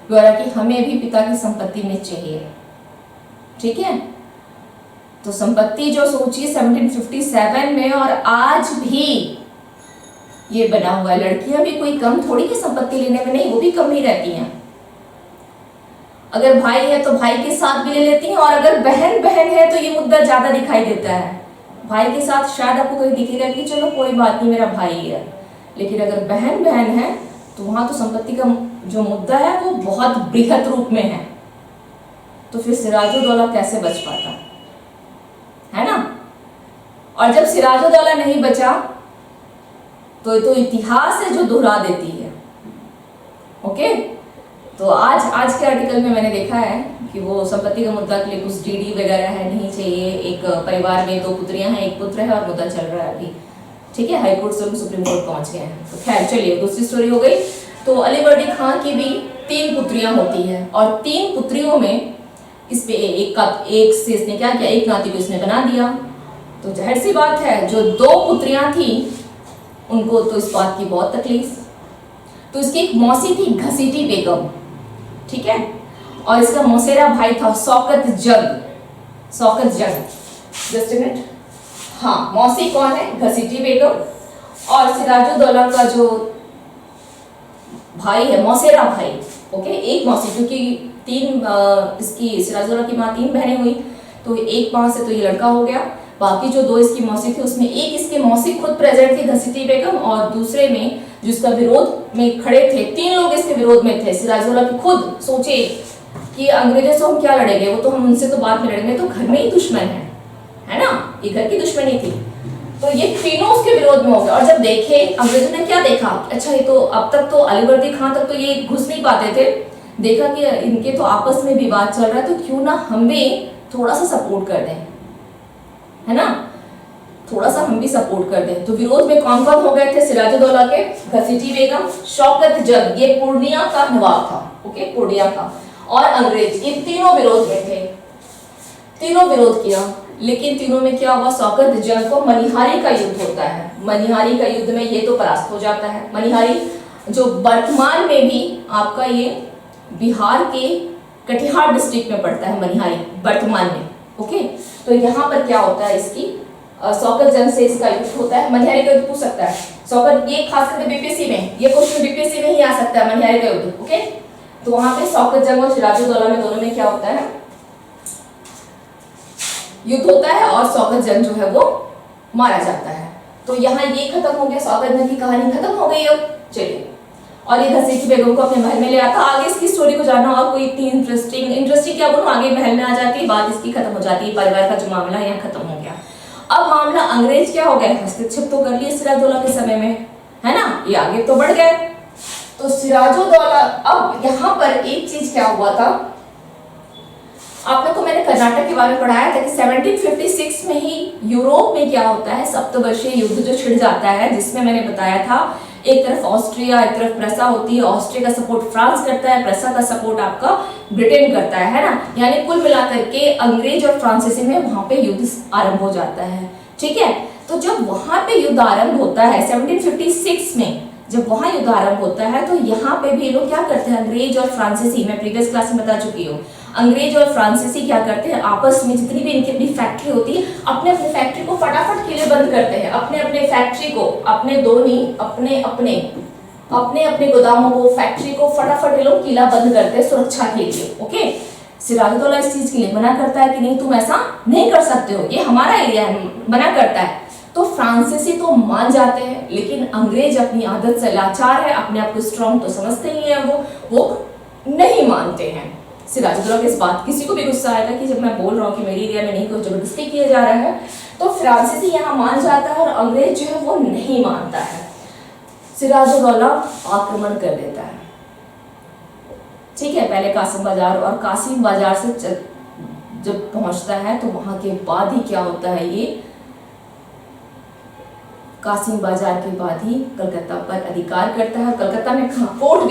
ब्यौरा कि हमें भी पिता की संपत्ति में चाहिए, ठीक है? तो संपत्ति जो सोचिए 1757 में और आज भी ये बना हुआ है। लड़कियां भी कोई कम थोड़ी है संपत्ति लेने में, नहीं, वो भी कम ही रहती हैं। अगर भाई है तो भाई के साथ भी ले लेती हैं, और अगर बहन बहन है तो ये मुद्दा ज्यादा दिखाई देता है। भाई के साथ शायद आपको कहीं दिखेगा कि चलो कोई बात नहीं मेरा भाई है, लेकिन अगर बहन बहन है तो वहां तो संपत्ति का जो मुद्दा है वो बहुत बृहत रूप में है। तो फिर सिराजुद्दौला कैसे बच पाता, है ना? और जब सिराजुद्दौला नहीं बचा तो इतिहास है जो दोहरा देती है ओके। तो आज के आर्टिकल में मैंने देखा है कि वो संपत्ति का मुद्दा के लिए कुछ डीडी वगैरह है, नहीं चाहिए। एक परिवार में 2 पुत्रियां हैं, 1 पुत्र है और मुद्दा चल रहा है अभी, ठीक है। हाई कोर्ट से सुप्रीम कोर्ट पहुंच गए हैं। तो खैर चलिए, दूसरी स्टोरी हो गई। तो अलीवर्दी खां की भी 3 पुत्रियां होती हैं और 3 पुत्रियों में इस पे एक से इसने क्या किया, एक नाती को इसने बना दिया। तो जाहिर सी बात है, जो 2 पुत्रियां थी उनको तो इस बात की बहुत तकलीफ। तो इसकी एक मौसी थी घसीटी बेगम, ठीक है, और इसका मौसेरा भाई था शौकत जंग। जस्ट अ मिनट, हाँ, मौसी कौन है, घसीटी बेगम, और सिराजुद्दौला का जो भाई है मौसेरा भाई, ओके। एक मौसी, क्योंकि 3 इसकी सिराजुद्दौला की माँ 3 बहनें हुई, तो एक माँ से तो ये लड़का हो गया। बाकी जो 2 इसकी मौसी थी उसमें एक इसकी मौसी खुद प्रेजेंट थी घसीटी बेगम, और दूसरे में जिसका विरोध में खड़े थे 3 लोग इसके विरोध में थे। सिराजुद्दौला की खुद सोचे कि अंग्रेजों से हम क्या लड़ेंगे, वो तो हम उनसे तो बाद में लड़ेंगे, तो घर में ही दुश्मन है ना, ये घर की दुश्मनी थी। तो ये तीनों उसके विरोध में हो गए। और जब देखे अंग्रेजों ने क्या देखा, अच्छा ये तो अब तक तो अलीवर्दी खां तक तो ये घुस नहीं पाते थे, देखा कि इनके तो आपस में विवाद चल रहा है, तो क्यों ना हम भी थोड़ा सा सपोर्ट कर दें, है ना, थोड़ा सा हम भी सपोर्ट कर दें। तो विरोध में कौन कौन हो गए थे सिराजुद्दौला के, घसीटी बेगम, शौकत जंग, ये पूर्णिया का नवाब था, ओके, पूर्णिया का, और अंग्रेज, ये तीनों विरोध में थे। तीनों विरोध किया, लेकिन तीनों में क्या हुआ, शौकत जंग को मनिहारी का युद्ध होता है। मनिहारी का युद्ध में ये तो परास्त हो जाता है। मनिहारी जो वर्तमान में भी आपका ये बिहार के कटिहार डिस्ट्रिक्ट में पड़ता है, मनिहारी वर्तमान में, ओके। तो यहाँ पर क्या होता है, इसकी शौकत जंग से इसका युद्ध होता है। मनिहारी का युद्ध पूछ सकता है शौकत, ये खास करके बीपीएससी में, ये क्वेश्चन बीपीएससी में ही आ सकता है, मनिहारी का युद्ध, ओके। तो वहां पे शौकत जंग और सिराजुद्दौला में दोनों में क्या होता है, युद्ध होता है, और शौकत जंग जो है वो मारा जाता है। तो यहाँ ये खत्म हो गया, शौकत जंग की कहानी खत्म हो गई। अब चलिए, और ये घसीटी बेगम को अपने महल में ले आता। आगे इसकी स्टोरी को जानना और कोई इतनी इंटरेस्टिंग क्या बोलूं, आगे महल में आ जाती है, बात इसकी खत्म हो जाती है, परिवार का जो मामला है यहाँ खत्म हो गया। अब मामला अंग्रेज क्या हो गए, हस्तक्षेप तो कर लिए सिराजुद्दौला के समय में, है ना, ये आगे तो बढ़ गए। तो सिराजुद्दौला, अब यहाँ पर एक चीज क्या हुआ था, आप लोग को मैंने कर्नाटक के बारे में पढ़ाया था कि 1756 में ही यूरोप में क्या होता है, सप्तवर्षीय युद्ध जो छिड़ जाता है, जिसमें मैंने बताया था एक तरफ ऑस्ट्रिया, एक तरफ प्रसा होती है। ऑस्ट्रिया का सपोर्ट फ्रांस करता है, प्रसा का सपोर्ट आपका ब्रिटेन करता है ना, यानी कुल मिलाकर के अंग्रेज और फ्रांसीसी में वहां पे युद्ध आरंभ हो जाता है, ठीक है। तो जब वहां पे युद्ध आरंभ होता है 1756 में, जब वहां युद्ध आरंभ होता है, तो यहाँ पे भी लोग क्या करते हैं, अंग्रेज और फ्रांसीसी, मैं प्रीवियस क्लास में बता चुकी हूँ, अंग्रेज और फ्रांसीसी क्या करते हैं, आपस में जितनी भी इनकी अपनी फैक्ट्री होती है, अपने अपने फैक्ट्री को फटाफट किले बंद करते हैं, अपने अपने फैक्ट्री को, अपने दो नहीं, अपने अपने गोदामों को, फैक्ट्री को फटाफट ये लोग किला बंद करते हैं सुरक्षा के लिए, ओके। सिराजुद्दौला इस चीज के लिए मना करता है कि नहीं, तुम ऐसा नहीं कर सकते हो, ये हमारा एरिया है, मना करता है। तो फ्रांसीसी तो मान जाते हैं, लेकिन अंग्रेज अपनी आदत से लाचार है, अपने आप को स्ट्रॉन्ग तो समझते ही हैं, वो नहीं मानते हैं। सिराजुद्दौला की इस बात, किसी को भी गुस्सा आएगा कि जब मैं बोल रहा हूँ कि मेरे एरिया में नहीं, कोई जबरदस्ती किया जा रहा है, तो फ्रांसीसी यहाँ मान जाता है और अंग्रेज जो है वो नहीं मानता है। सिराजुद्दौला आक्रमण कर देता है, ठीक है, पहले कासिम बाजार, और कासिम बाजार से जब पहुंचता है तो वहां के बाद ही क्या होता है, ये कासिम बाजार के बाद ही कलकत्ता पर अधिकार करता है। कलकत्ता में फोर्ट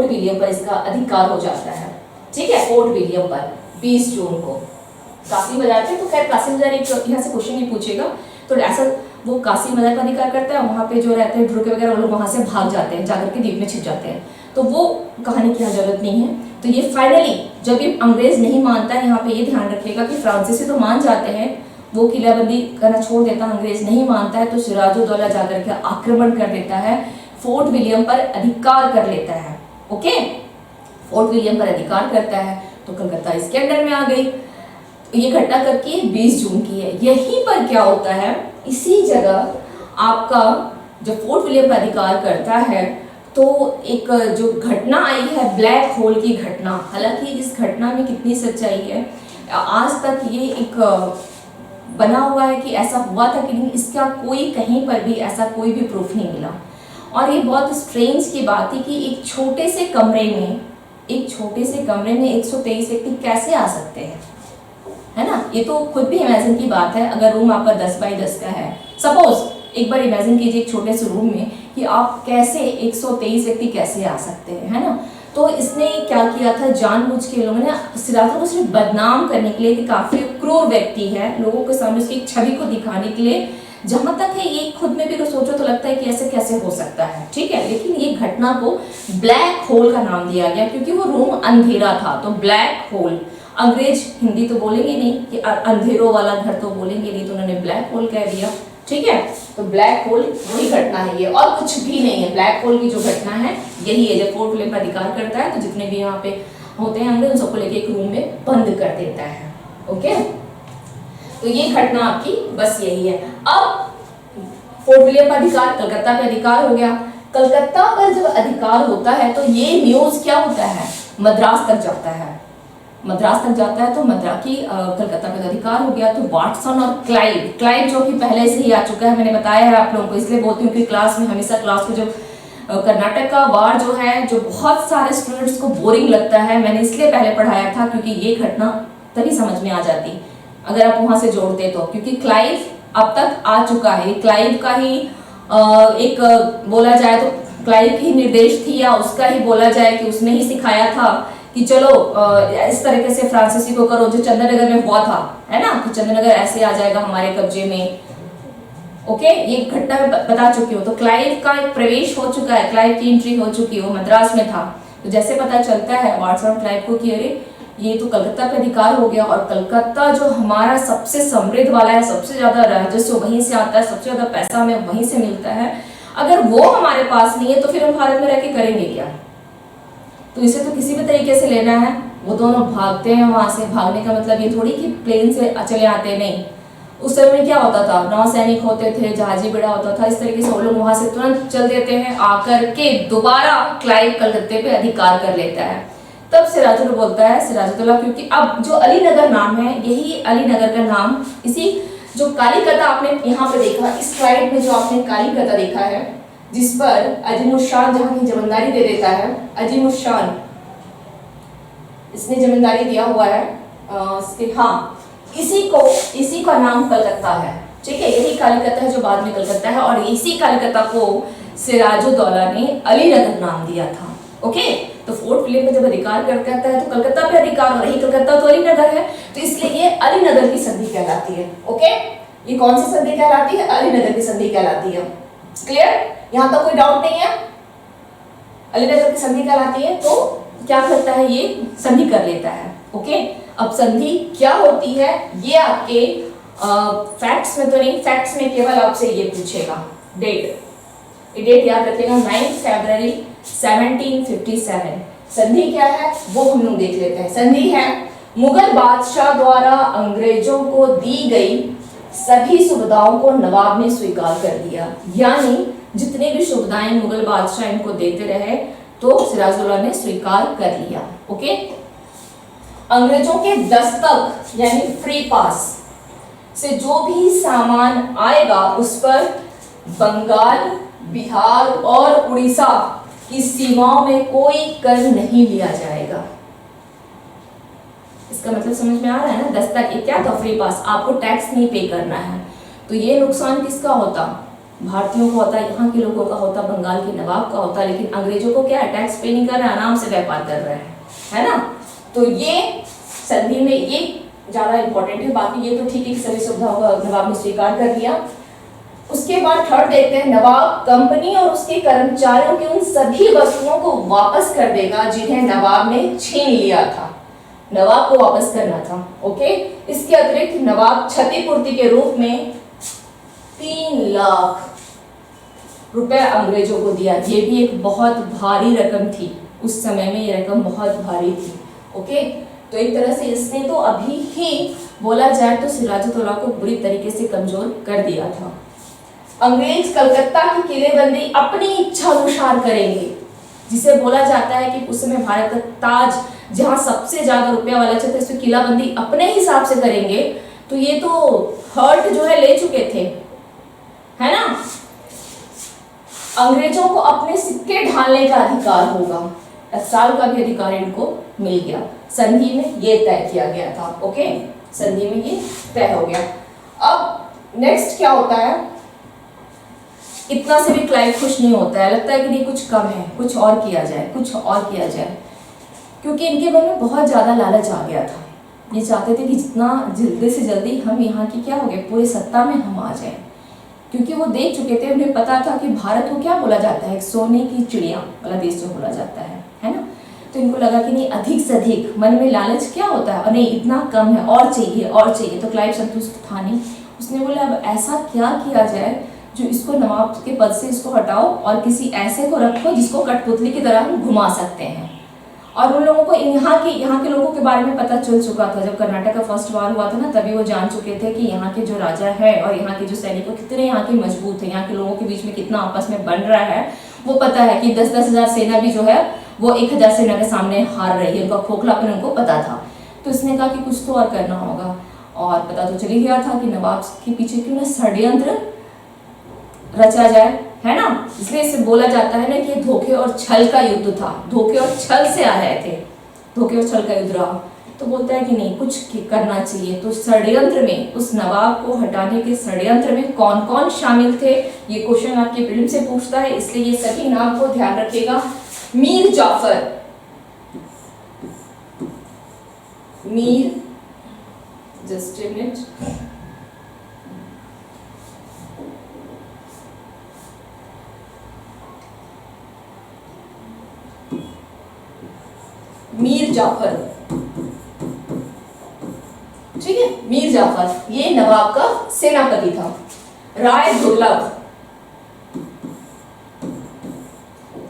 विलियम पर इसका अधिकार हो जाता है, ठीक है, फोर्ट विलियम पर 20 जून को कासिम बाजार पे। तो खैर कासिम बाजार एक यहाँ से क्वेश्चन ही पूछेगा, तो ऐसा वो कासिम बाजार का अधिकार करता है, वहाँ पे जो रहते हैं ढुके वगैरह वो लोग वहाँ से भाग जाते हैं, जाकर के द्वीप में छिप जाते हैं, तो वो कहानी की यहाँ जरूरत नहीं है। तो ये फाइनली जब ये अंग्रेज नहीं मानता है, यहाँ पे ये ध्यान रखिएगा कि फ्रांसीसी तो मान जाते हैं, वो किलाबंदी करना छोड़ देता है, अंग्रेज नहीं मानता है, तो सिराजुद्दौला जाकर के आक्रमण कर देता है, फोर्ट विलियम पर अधिकार कर लेता है, ओके। फोर्ट विलियम पर अधिकार करता है तो कलकत्ता इसके अंडर में आ गई। ये घटना करके 20 जून की है। यहीं पर क्या होता है, इसी जगह आपका जब फोर्ट विलियम पर अधिकार करता है तो एक जो घटना आई है ब्लैक होल की घटना, हालांकि इस घटना में कितनी सच्चाई है आज तक ये एक बना हुआ है कि ऐसा हुआ था कि नहीं, इसका कोई कहीं पर भी ऐसा कोई भी प्रूफ नहीं मिला। और ये बहुत स्ट्रेंज की बात थी कि एक छोटे से कमरे में 123 व्यक्ति कैसे आ सकते हैं, है ना। ये तो खुद भी इमेजिन की बात है। अगर रूम आपका 10 बाई 10 का है, सपोज एक बार इमेजिन कीजिए एक छोटे से रूम में कि आप कैसे 123 व्यक्ति कैसे आ सकते हैं, है ना। तो इसने क्या किया था, जानबूझ के लोगों ने सिराजुद्दौला को सिर्फ बदनाम करने के लिए कि काफी क्रूर व्यक्ति है, लोगों के सामने उसकी छवि को दिखाने के लिए, जहां तक है ये खुद में भी अगर सोचो तो लगता है कि ऐसे कैसे हो सकता है, ठीक है। लेकिन ये घटना को ब्लैक होल का नाम दिया गया क्योंकि वो रूम अंधेरा था, तो ब्लैक होल। अंग्रेज हिंदी तो बोलेंगे नहीं कि अंधेरों वाला घर तो बोलेंगे नहीं, तो उन्होंने ब्लैक होल कह दिया, ठीक है। तो ब्लैक होल वही घटना है ये, और कुछ भी नहीं है। ब्लैक होल की जो घटना है यही है, जब फोर्ट विलियम अधिकार करता है तो जितने भी यहाँ पे होते हैं अंग्रेज, उन सबको लेके एक रूम में बंद कर देता है, ओके। तो ये घटना आपकी बस यही है। अब फोर्ट विलियम का अधिकार, कलकत्ता पे अधिकार हो गया। कलकत्ता पर जब अधिकार होता है तो ये न्यूज क्या होता है, मद्रास तक जाता है। तो कलकत्ता पे अधिकार हो गया। तो वाटसन और क्लाइव जो कि पहले से ही आ चुका है, मैंने बताया है आप लोगों को, इसलिए बोलती हूँ कि क्लास में हमेशा क्लास को जब कर्नाटक का वार जो है, जो बहुत सारे स्टूडेंट्स को बोरिंग लगता है, मैंने इसलिए पहले पढ़ाया था क्योंकि ये घटना तभी समझ में आ जाती अगर आप वहां से जोड़ते तो, क्योंकि क्लाइव अब तक आ चुका है। क्लाइव का ही एक बोला जाए तो क्लाइव की निर्देश थी, या उसका ही बोला जाए कि उसने ही सिखाया था कि चलो इस तरीके से फ्रांसीसी को करो, जो चंद्रनगर में हुआ था, है ना, कि चंद्रनगर ऐसे आ जाएगा हमारे कब्जे में, ओके। ये घटना में बता चुकी हो। तो क्लाइव का एक प्रवेश हो चुका है, क्लाइव की एंट्री हो चुकी है, वो मद्रास में था। तो जैसे पता चलता है वाटसन और क्लाइव को कि अरे ये तो कलकत्ता पे अधिकार हो गया, और कलकत्ता जो हमारा सबसे समृद्ध वाला है, सबसे ज्यादा राजस्व वहीं से आता है, सबसे ज्यादा पैसा हमें वहीं से मिलता है, अगर वो हमारे पास नहीं है तो फिर हम भारत में रह के करेंगे क्या। तो इसे तो किसी भी तरीके से लेना है। वो दोनों भागते हैं वहां से। भागने का मतलब ये थोड़ी कि प्लेन से चले आते, नहीं। उस समय में क्या होता था, नौसैनिक होते थे, जहाजी बेड़ा होता था, इस तरीके से वो लोग वहां से तुरंत चल देते हैं, आकर के दोबारा क्लाइव कलकत्ते पे अधिकार कर लेता है। तब सिराजुद्दौला बोलता है, सिराजुद्दौला, क्योंकि अब जो अलीनगर नाम है, यही अलीनगर का नाम, इसी जो कालीकता आपने यहाँ पे देखा, इस स्लाइड में जो आपने कालीकता देखा है, जिस पर अजीमुल शान जहां की जमींदारी दे देता है, अजीमुल शान इसने जमींदारी दिया हुआ है, इसी का नाम कलकत्ता है, ठीक है। यही कालीकता है जो बाद में कलकत्ता है, और इसी कालीकता को सिराजुद्दौला ने अलीनगर नाम दिया था, ओके। तो फोर्ट विलियम में जब अधिकार करता है तो कलकत्ता पे अधिकार, और यही कलकत्ता तो अलीनगर है, तो इसलिए ये अलीनगर की संधि कहलाती है, ओके। ये कौन सी संधि कहलाती है, अलीनगर की संधि कहलाती है। क्लियर, यहां तक कोई डाउट नहीं है। अलीनगर की संधि कहलाती है, तो क्या करता है, ये संधि कर लेता है, ओके। अब संधि क्या होती है, ये आपके फैक्ट्स में तो नहीं, फैक्ट्स में केवल आपसे ये पूछेगा डेट याद रखिएगा, 9 फरवरी 1757। संधि क्या है वो हम लोग देख लेते हैं। संधि है मुगल बादशाह द्वारा अंग्रेजों को दी गई सभी सुविधाओं को नवाब ने स्वीकार कर दिया, यानी जितने भी सुविधाएं मुगल बादशाह इनको देते रहे तो सिराजुद्दौला ने स्वीकार कर लिया, ओके। अंग्रेजों के दस्तक यानी फ्री पास से जो भी सामान आएगा उस पर बंगाल, बिहार और उड़ीसा की सीमाओं में कोई कर नहीं लिया जाएगा। इसका मतलब समझ में आ रहा है ना, दस्तक ये क्या था, फ्री पास, आपको टैक्स नहीं पे करना है। तो ये नुकसान किसका होता, भारतीयों को होता, यहाँ के लोगों का होता, बंगाल के नवाब का होता, लेकिन अंग्रेजों को क्या है, टैक्स पे नहीं कर रहे, आराम से व्यापार कर रहे हैं, है ना। तो ये संधि में ये ज्यादा इंपॉर्टेंट है, बाकी ये तो ठीक है कि सभी सुविधाओं को नवाब ने स्वीकार कर लिया। उसके बाद थर्ड देखते हैं, नवाब कंपनी और उसके कर्मचारियों की उन सभी वस्तुओं को वापस कर देगा जिन्हें नवाब ने छीन लिया था, नवाब को वापस करना था, ओके। इसके अतिरिक्त नवाब क्षतिपूर्ति के रूप में 3 लाख रुपए अंग्रेजों को दिया। ये भी एक बहुत भारी रकम थी, उस समय में ये रकम बहुत भारी थी, ओके। तो एक तरह से इसने तो अभी ही बोला जाए तो सिराजुद्दौला को बुरी तरीके से कमजोर कर दिया था। अंग्रेज कलकत्ता की किलेबंदी अपनी इच्छा अनुसार करेंगे, जिसे बोला जाता है कि उस समय भारत का ताज जहां सबसे ज्यादा रुपया वाला क्षेत्र, इसमें किलाबंदी अपने हिसाब से करेंगे। तो ये तो हर्ट जो है ले चुके थे, है ना। अंग्रेजों को अपने सिक्के ढालने का अधिकार होगा, टकसाल का भी अधिकार इनको मिल गया। संधि में ये तय किया गया था। ओके, संधि में ये तय हो गया। अब नेक्स्ट क्या होता है, इतना से भी क्लाइव खुश नहीं होता है, लगता है कि नहीं कुछ कम है, कुछ और किया जाए, कुछ और किया जाए, क्योंकि इनके मन में बहुत ज़्यादा लालच आ गया था। ये चाहते थे कि जितना जल्दी से जल्दी हम यहाँ की क्या हो गए पूरी सत्ता में हम आ जाएं, क्योंकि वो देख चुके थे, उन्हें पता था कि भारत को क्या बोला जाता है, सोने की चिड़िया वाला देश जो बोला जाता है ना। तो इनको लगा कि नहीं अधिक से अधिक, मन में लालच क्या होता है, और नहीं इतना कम है, और चाहिए और चाहिए। तो क्लाइव संतुष्ट था नहीं, उसने बोला अब ऐसा क्या किया जाए जो इसको नवाब के पद से इसको हटाओ और किसी ऐसे को रखो जिसको कठपुतली की तरह हम घुमा सकते हैं। और उन लोगों को यहाँ के लोगों के बारे में पता चल चुका था, जब कर्नाटक का फर्स्ट वार हुआ था ना, तभी वो जान चुके थे कि यहाँ के जो राजा है और यहाँ के जो सैनिक कितने यहाँ के मजबूत है, यहाँ के लोगों के बीच में कितना आपस में बन रहा है। वो पता है कि 10-10 हजार सेना भी जो है वो 1000 सेना के सामने हार रही है, उनका खोखलापन उनको पता था। तो इसने कहा कि कुछ तो और करना होगा, और पता तो चल ही गया था कि नवाब के पीछे क्यों ना षड्यंत्र रचा जाए, है ना। इसलिए इसे बोला जाता है ना कि धोखे और छल का युद्ध था, धोखे और छल से आ रहे थे, धोखे और छल का युद्ध रहा। तो बोलता है कि नहीं कुछ करना चाहिए। तो षड्यंत्र में, उस नवाब को हटाने के षड्यंत्र में कौन कौन शामिल थे, ये क्वेश्चन आपके प्रीलिम से पूछता है, इसलिए ये सभी नाम को ध्यान रखिएगा। Mir Jafar, Mir, just a minute, Mir Jafar, ठीक है, मीर जाफर ये नवाब का सेनापति था। राय दुर्लभ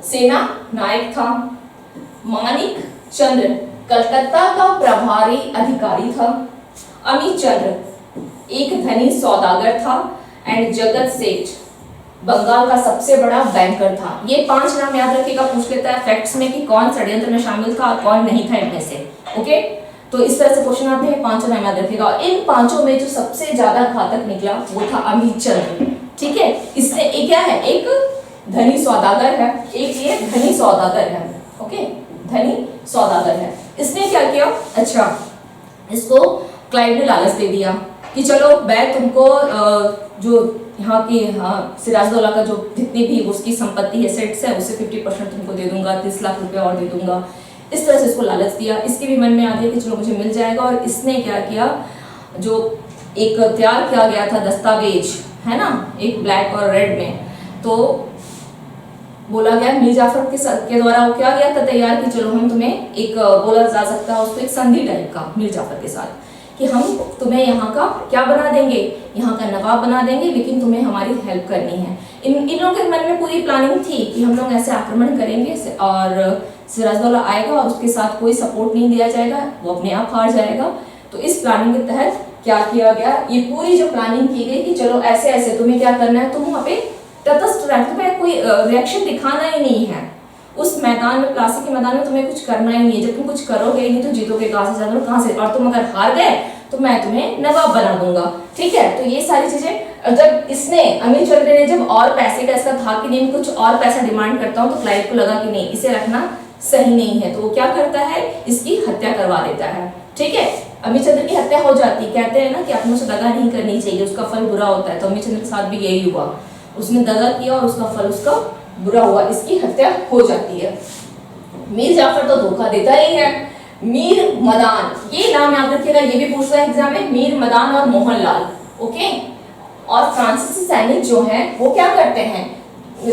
सेना नायक था। मानिक चंद्र कलकत्ता का प्रभारी अधिकारी था। अमित चंद्र एक धनी सौदागर था। एंड जगत सेठ बंगाल का सबसे बड़ा बैंकर था। ये 5 नाम याद रखिएगा, पूछ लेता है फैक्ट्स में कि कौन षड्यंत्र में शामिल था और कौन नहीं था इनमें से। ओके, तो इस तरह से क्वेश्चन आते हैं, 5 नाम याद रखिएगा। इन 5 में जो सबसे ज्यादा घातक निकला वो था अमित चंद्र, ठीक है। इसने एक क्या है, एक धनी सौदागर है, एक ये धनी सौदागर है। ओके, धनी सौदागर है। इसने क्या किया, अच्छा इसको क्लाइव ने लालच दे दिया कि चलो मैं तुमको जो यहाँ की सिराजदौला का जो जितनी भी उसकी संपत्ति है, सेट्स है, उससे 50% तुमको दे दूंगा, 30 लाख रुपया और दे दूंगा। इस तरह से इसको लालच दिया। इसके भी मन में आ गया कि चलो मुझे मिल जाएगा। और इसने क्या किया, जो एक तैयार किया गया था दस्तावेज, है ना, एक ब्लैक और रेड में, तो बोला गया मीर जाफर के द्वारा वो क्या गया था तैयार कि चलो हम तुम्हें एक बोला जा सकता है उसको एक संधि टाइप का मीर जाफर के साथ, कि हम तुम्हें यहाँ का क्या बना देंगे, यहाँ का नवाब बना देंगे, लेकिन तुम्हें हमारी हेल्प करनी है। इन लोगों के मन में पूरी प्लानिंग थी कि हम लोग ऐसे आक्रमण करेंगे और सिराजदौला आएगा और उसके साथ कोई सपोर्ट नहीं दिया जाएगा, वो अपने आप हार जाएगा। तो इस प्लानिंग के तहत क्या किया गया, ये पूरी जो प्लानिंग की गई कि चलो ऐसे ऐसे तुम्हें क्या करना है, तुम वहाँ पे तटस्थ रहना, तुम्हें कोई रिएक्शन दिखाना ही नहीं है उस मैदान में, प्लासी के मैदान में तुम्हें कुछ करना ही नहीं है। जब तुम कुछ करोगे ही नहीं तो जीतोगे कहाँ से, और तुम अगर हार गए तो मैं तुम्हें नवाब बना दूंगा, ठीक है। तो ये सारी चीजें जब इसने अमीर चंद्र ने जब और पैसे का इसका था कि नहीं कुछ और पैसा डिमांड करता हूँ, तो क्लाइव को लगा कि नहीं इसे रखना सही नहीं है, तो वो क्या करता है, इसकी हत्या करवा देता है, ठीक है। अमीर चंद्र की हत्या हो जाती, कहते हैं ना कि अपनों से दगा नहीं करनी चाहिए, उसका फल बुरा होता है। तो अमीर चंद्र के साथ भी यही हुआ, उसने दगा किया और उसका फल उसका बुरा हुआ, इसकी हत्या हो जाती है। मीर जाफर तो धोखा देता ही है। मीर मदान, ये नाम याद रखिएगा, ये भी पूछता है एग्जाम में, मीर मदान और मोहनलाल, ओके। और फ्रांसीसी सैनिक जो हैं वो क्या करते हैं,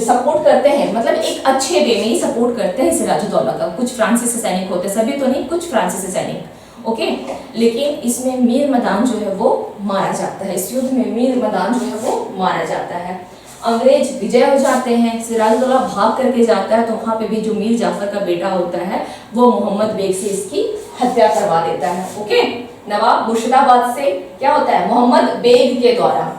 सपोर्ट करते हैं, मतलब एक अच्छे वे में ही सपोर्ट करते हैं सिराजुद्दौला का। कुछ फ्रांसीसी सैनिक होते हैं, सभी तो नहीं, कुछ फ्रांसीसी सैनिक, ओके। लेकिन इसमें मीर मदान जो है वो मारा जाता है, इस युद्ध में मीर मदान जो है वो मारा जाता है। अंग्रेज विजय हो जाते हैं, सिराजुद्दौला भाग करके जाता है, तो वहां पे भी जो मीर जाफर का बेटा होता है वो मोहम्मद बेग से इसकी हत्या करवा देता है, ओके। नवाब मुर्शिदाबाद से क्या होता है, मोहम्मद बेग के द्वारा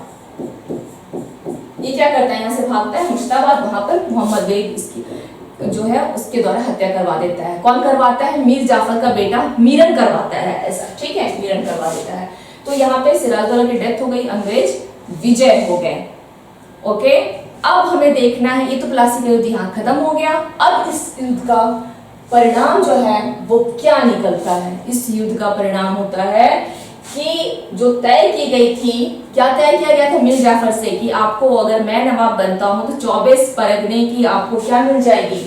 ये क्या करता है, यहाँ से भागता है मुर्शिदाबाद, वहां पर मोहम्मद बेग इसकी जो है उसके द्वारा हत्या करवा देता है। कौन करवाता है, मीर जाफर का बेटा मीरन करवाता है ऐसा, ठीक है, मीरन करवा देता है। तो यहाँ पे सिराजुद्दौला की डेथ हो गई, अंग्रेज विजय हो गए, ओके। अब हमें देखना है, ये तो प्लासी का युद्ध यहाँ खत्म हो गया। अब इस युद्ध का परिणाम जो है वो क्या निकलता है? इस युद्ध का परिणाम होता है कि जो तय की गई थी, क्या तय किया गया था मिर्जा जाफर से कि आपको अगर मैं नवाब बनता हूं तो 24 परगने की आपको क्या मिल जाएगी?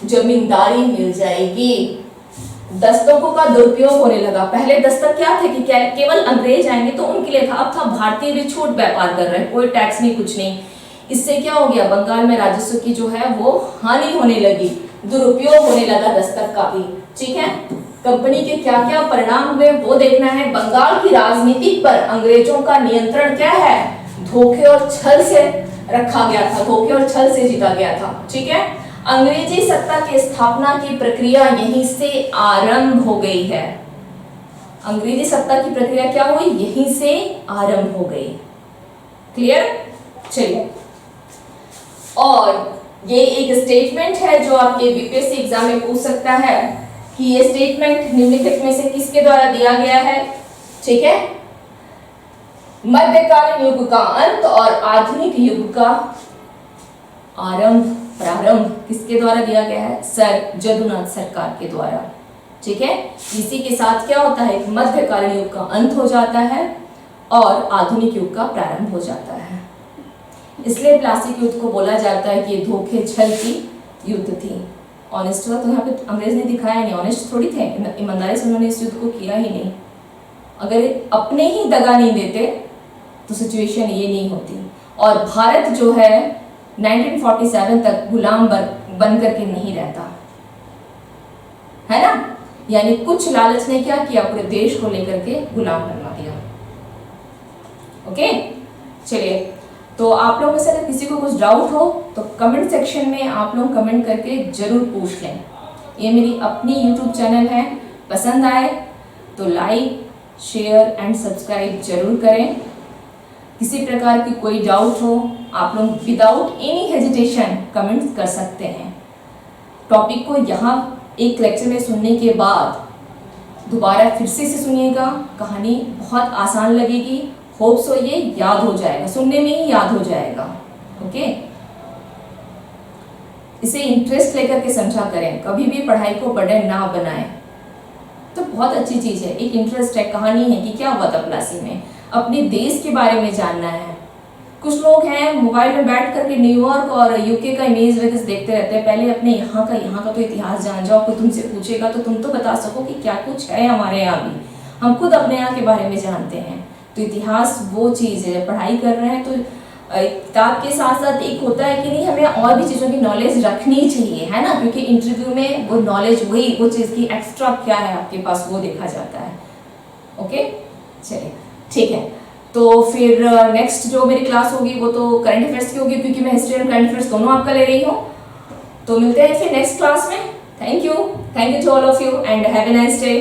जमींदारी मिल जाएगी। दस्तकों का दुरुपयोग होने लगा। पहले दस्तक क्या थे कि केवल अंग्रेज आएंगे तो उनके लिए था, अब था भारतीय भी छूट व्यापार कर रहे हैं, कोई टैक्स नहीं, कुछ नहीं। इससे क्या हो गया? बंगाल में राजस्व की जो है वो हानि होने लगी, दुरुपयोग होने लगा दस्तक का भी। ठीक है, कंपनी के क्या क्या परिणाम हुए वो देखना है। बंगाल की राजनीति पर अंग्रेजों का नियंत्रण क्या है? धोखे और छल से रखा गया था, धोखे और छल से जीता गया था। ठीक है, अंग्रेजी सत्ता की स्थापना की प्रक्रिया यहीं से आरंभ हो गई है। अंग्रेजी सत्ता की प्रक्रिया क्या हुई? यहीं से आरंभ हो गई। क्लियर? चलिए, और ये एक स्टेटमेंट है जो आपके बीपीएससी एग्जाम में पूछ सकता है कि ये स्टेटमेंट निम्नलिखित में से किसके द्वारा दिया गया है? ठीक है, मध्यकालीन युग का अंत और आधुनिक युग का प्रारंभ किसके द्वारा दिया गया है? सर जदुनाथ सरकार के द्वारा। ठीक है, इसी के साथ क्या होता है? मध्यकालीन युग का अंत हो जाता है और आधुनिक युग का प्रारंभ हो जाता है। इसलिए प्लासी के युद्ध को बोला जाता है कि ये धोखे छल की युद्ध थी। ऑनेस्ट हुआ तो यहाँ पे अंग्रेज ने दिखाया नहीं, ऑनेस्ट थोड़ी थे, ईमानदारी से उन्होंने इस युद्ध को किया ही नहीं। अगर अपने ही दगा नहीं देते तो सिचुएशन ये नहीं होती। और भारत जो है 1947 तक गुलाम बन करके नहीं रहता है ना, यानी कुछ लालच ने क्या किया? पूरे देश को लेकर के गुलाम बनवा दिया। ओके, चलिए, तो आप लोगों में से अगर किसी को कुछ डाउट हो तो कमेंट सेक्शन में आप लोग कमेंट करके जरूर पूछ लें। ये मेरी अपनी यूट्यूब चैनल है, पसंद आए तो लाइक शेयर एंड सब्सक्राइब जरूर करें। किसी प्रकार की कोई डाउट हो आप लोग विदाउट एनी हेजिटेशन कमेंट्स कर सकते हैं। टॉपिक को यहाँ एक लेक्चर में सुनने के बाद दोबारा फिर से सुनिएगा, कहानी बहुत आसान लगेगी। होप सो ये याद हो जाएगा, सुनने में ही याद हो जाएगा। ओके, इसे इंटरेस्ट लेकर के समझा करें, कभी भी पढ़ाई को बर्डन ना बनाएं। तो बहुत अच्छी चीज है, एक इंटरेस्ट है, कहानी है कि क्या हुआ था प्लासी में, अपने देश के बारे में जानना है। कुछ लोग हैं मोबाइल में बैठ करके न्यूयॉर्क और यूके का इमेज वगैरह देखते रहते हैं। पहले अपने यहाँ का तो इतिहास जान जाओ। कोई तुमसे पूछेगा तो तुम तो बता सको कि क्या कुछ है हमारे यहाँ भी। हम खुद अपने यहाँ के बारे में जानते हैं। तो इतिहास वो चीज़ है, पढ़ाई कर रहे हैं तो किताब के साथ साथ एक होता है कि नहीं, हमें और भी चीज़ों की नॉलेज रखनी चाहिए, है ना, क्योंकि इंटरव्यू में वो नॉलेज वो चीज़ की एक्स्ट्रा क्या है आपके पास वो देखा जाता है। ओके, चलिए ठीक है। तो फिर नेक्स्ट जो मेरी क्लास होगी वो तो करंट अफेयर्स की होगी, क्योंकि मैं हिस्ट्री एंड करंट अफेयर्स दोनों आपका ले रही हूँ। तो मिलते हैं फिर नेक्स्ट क्लास में। Thank you to all of you and have a nice day.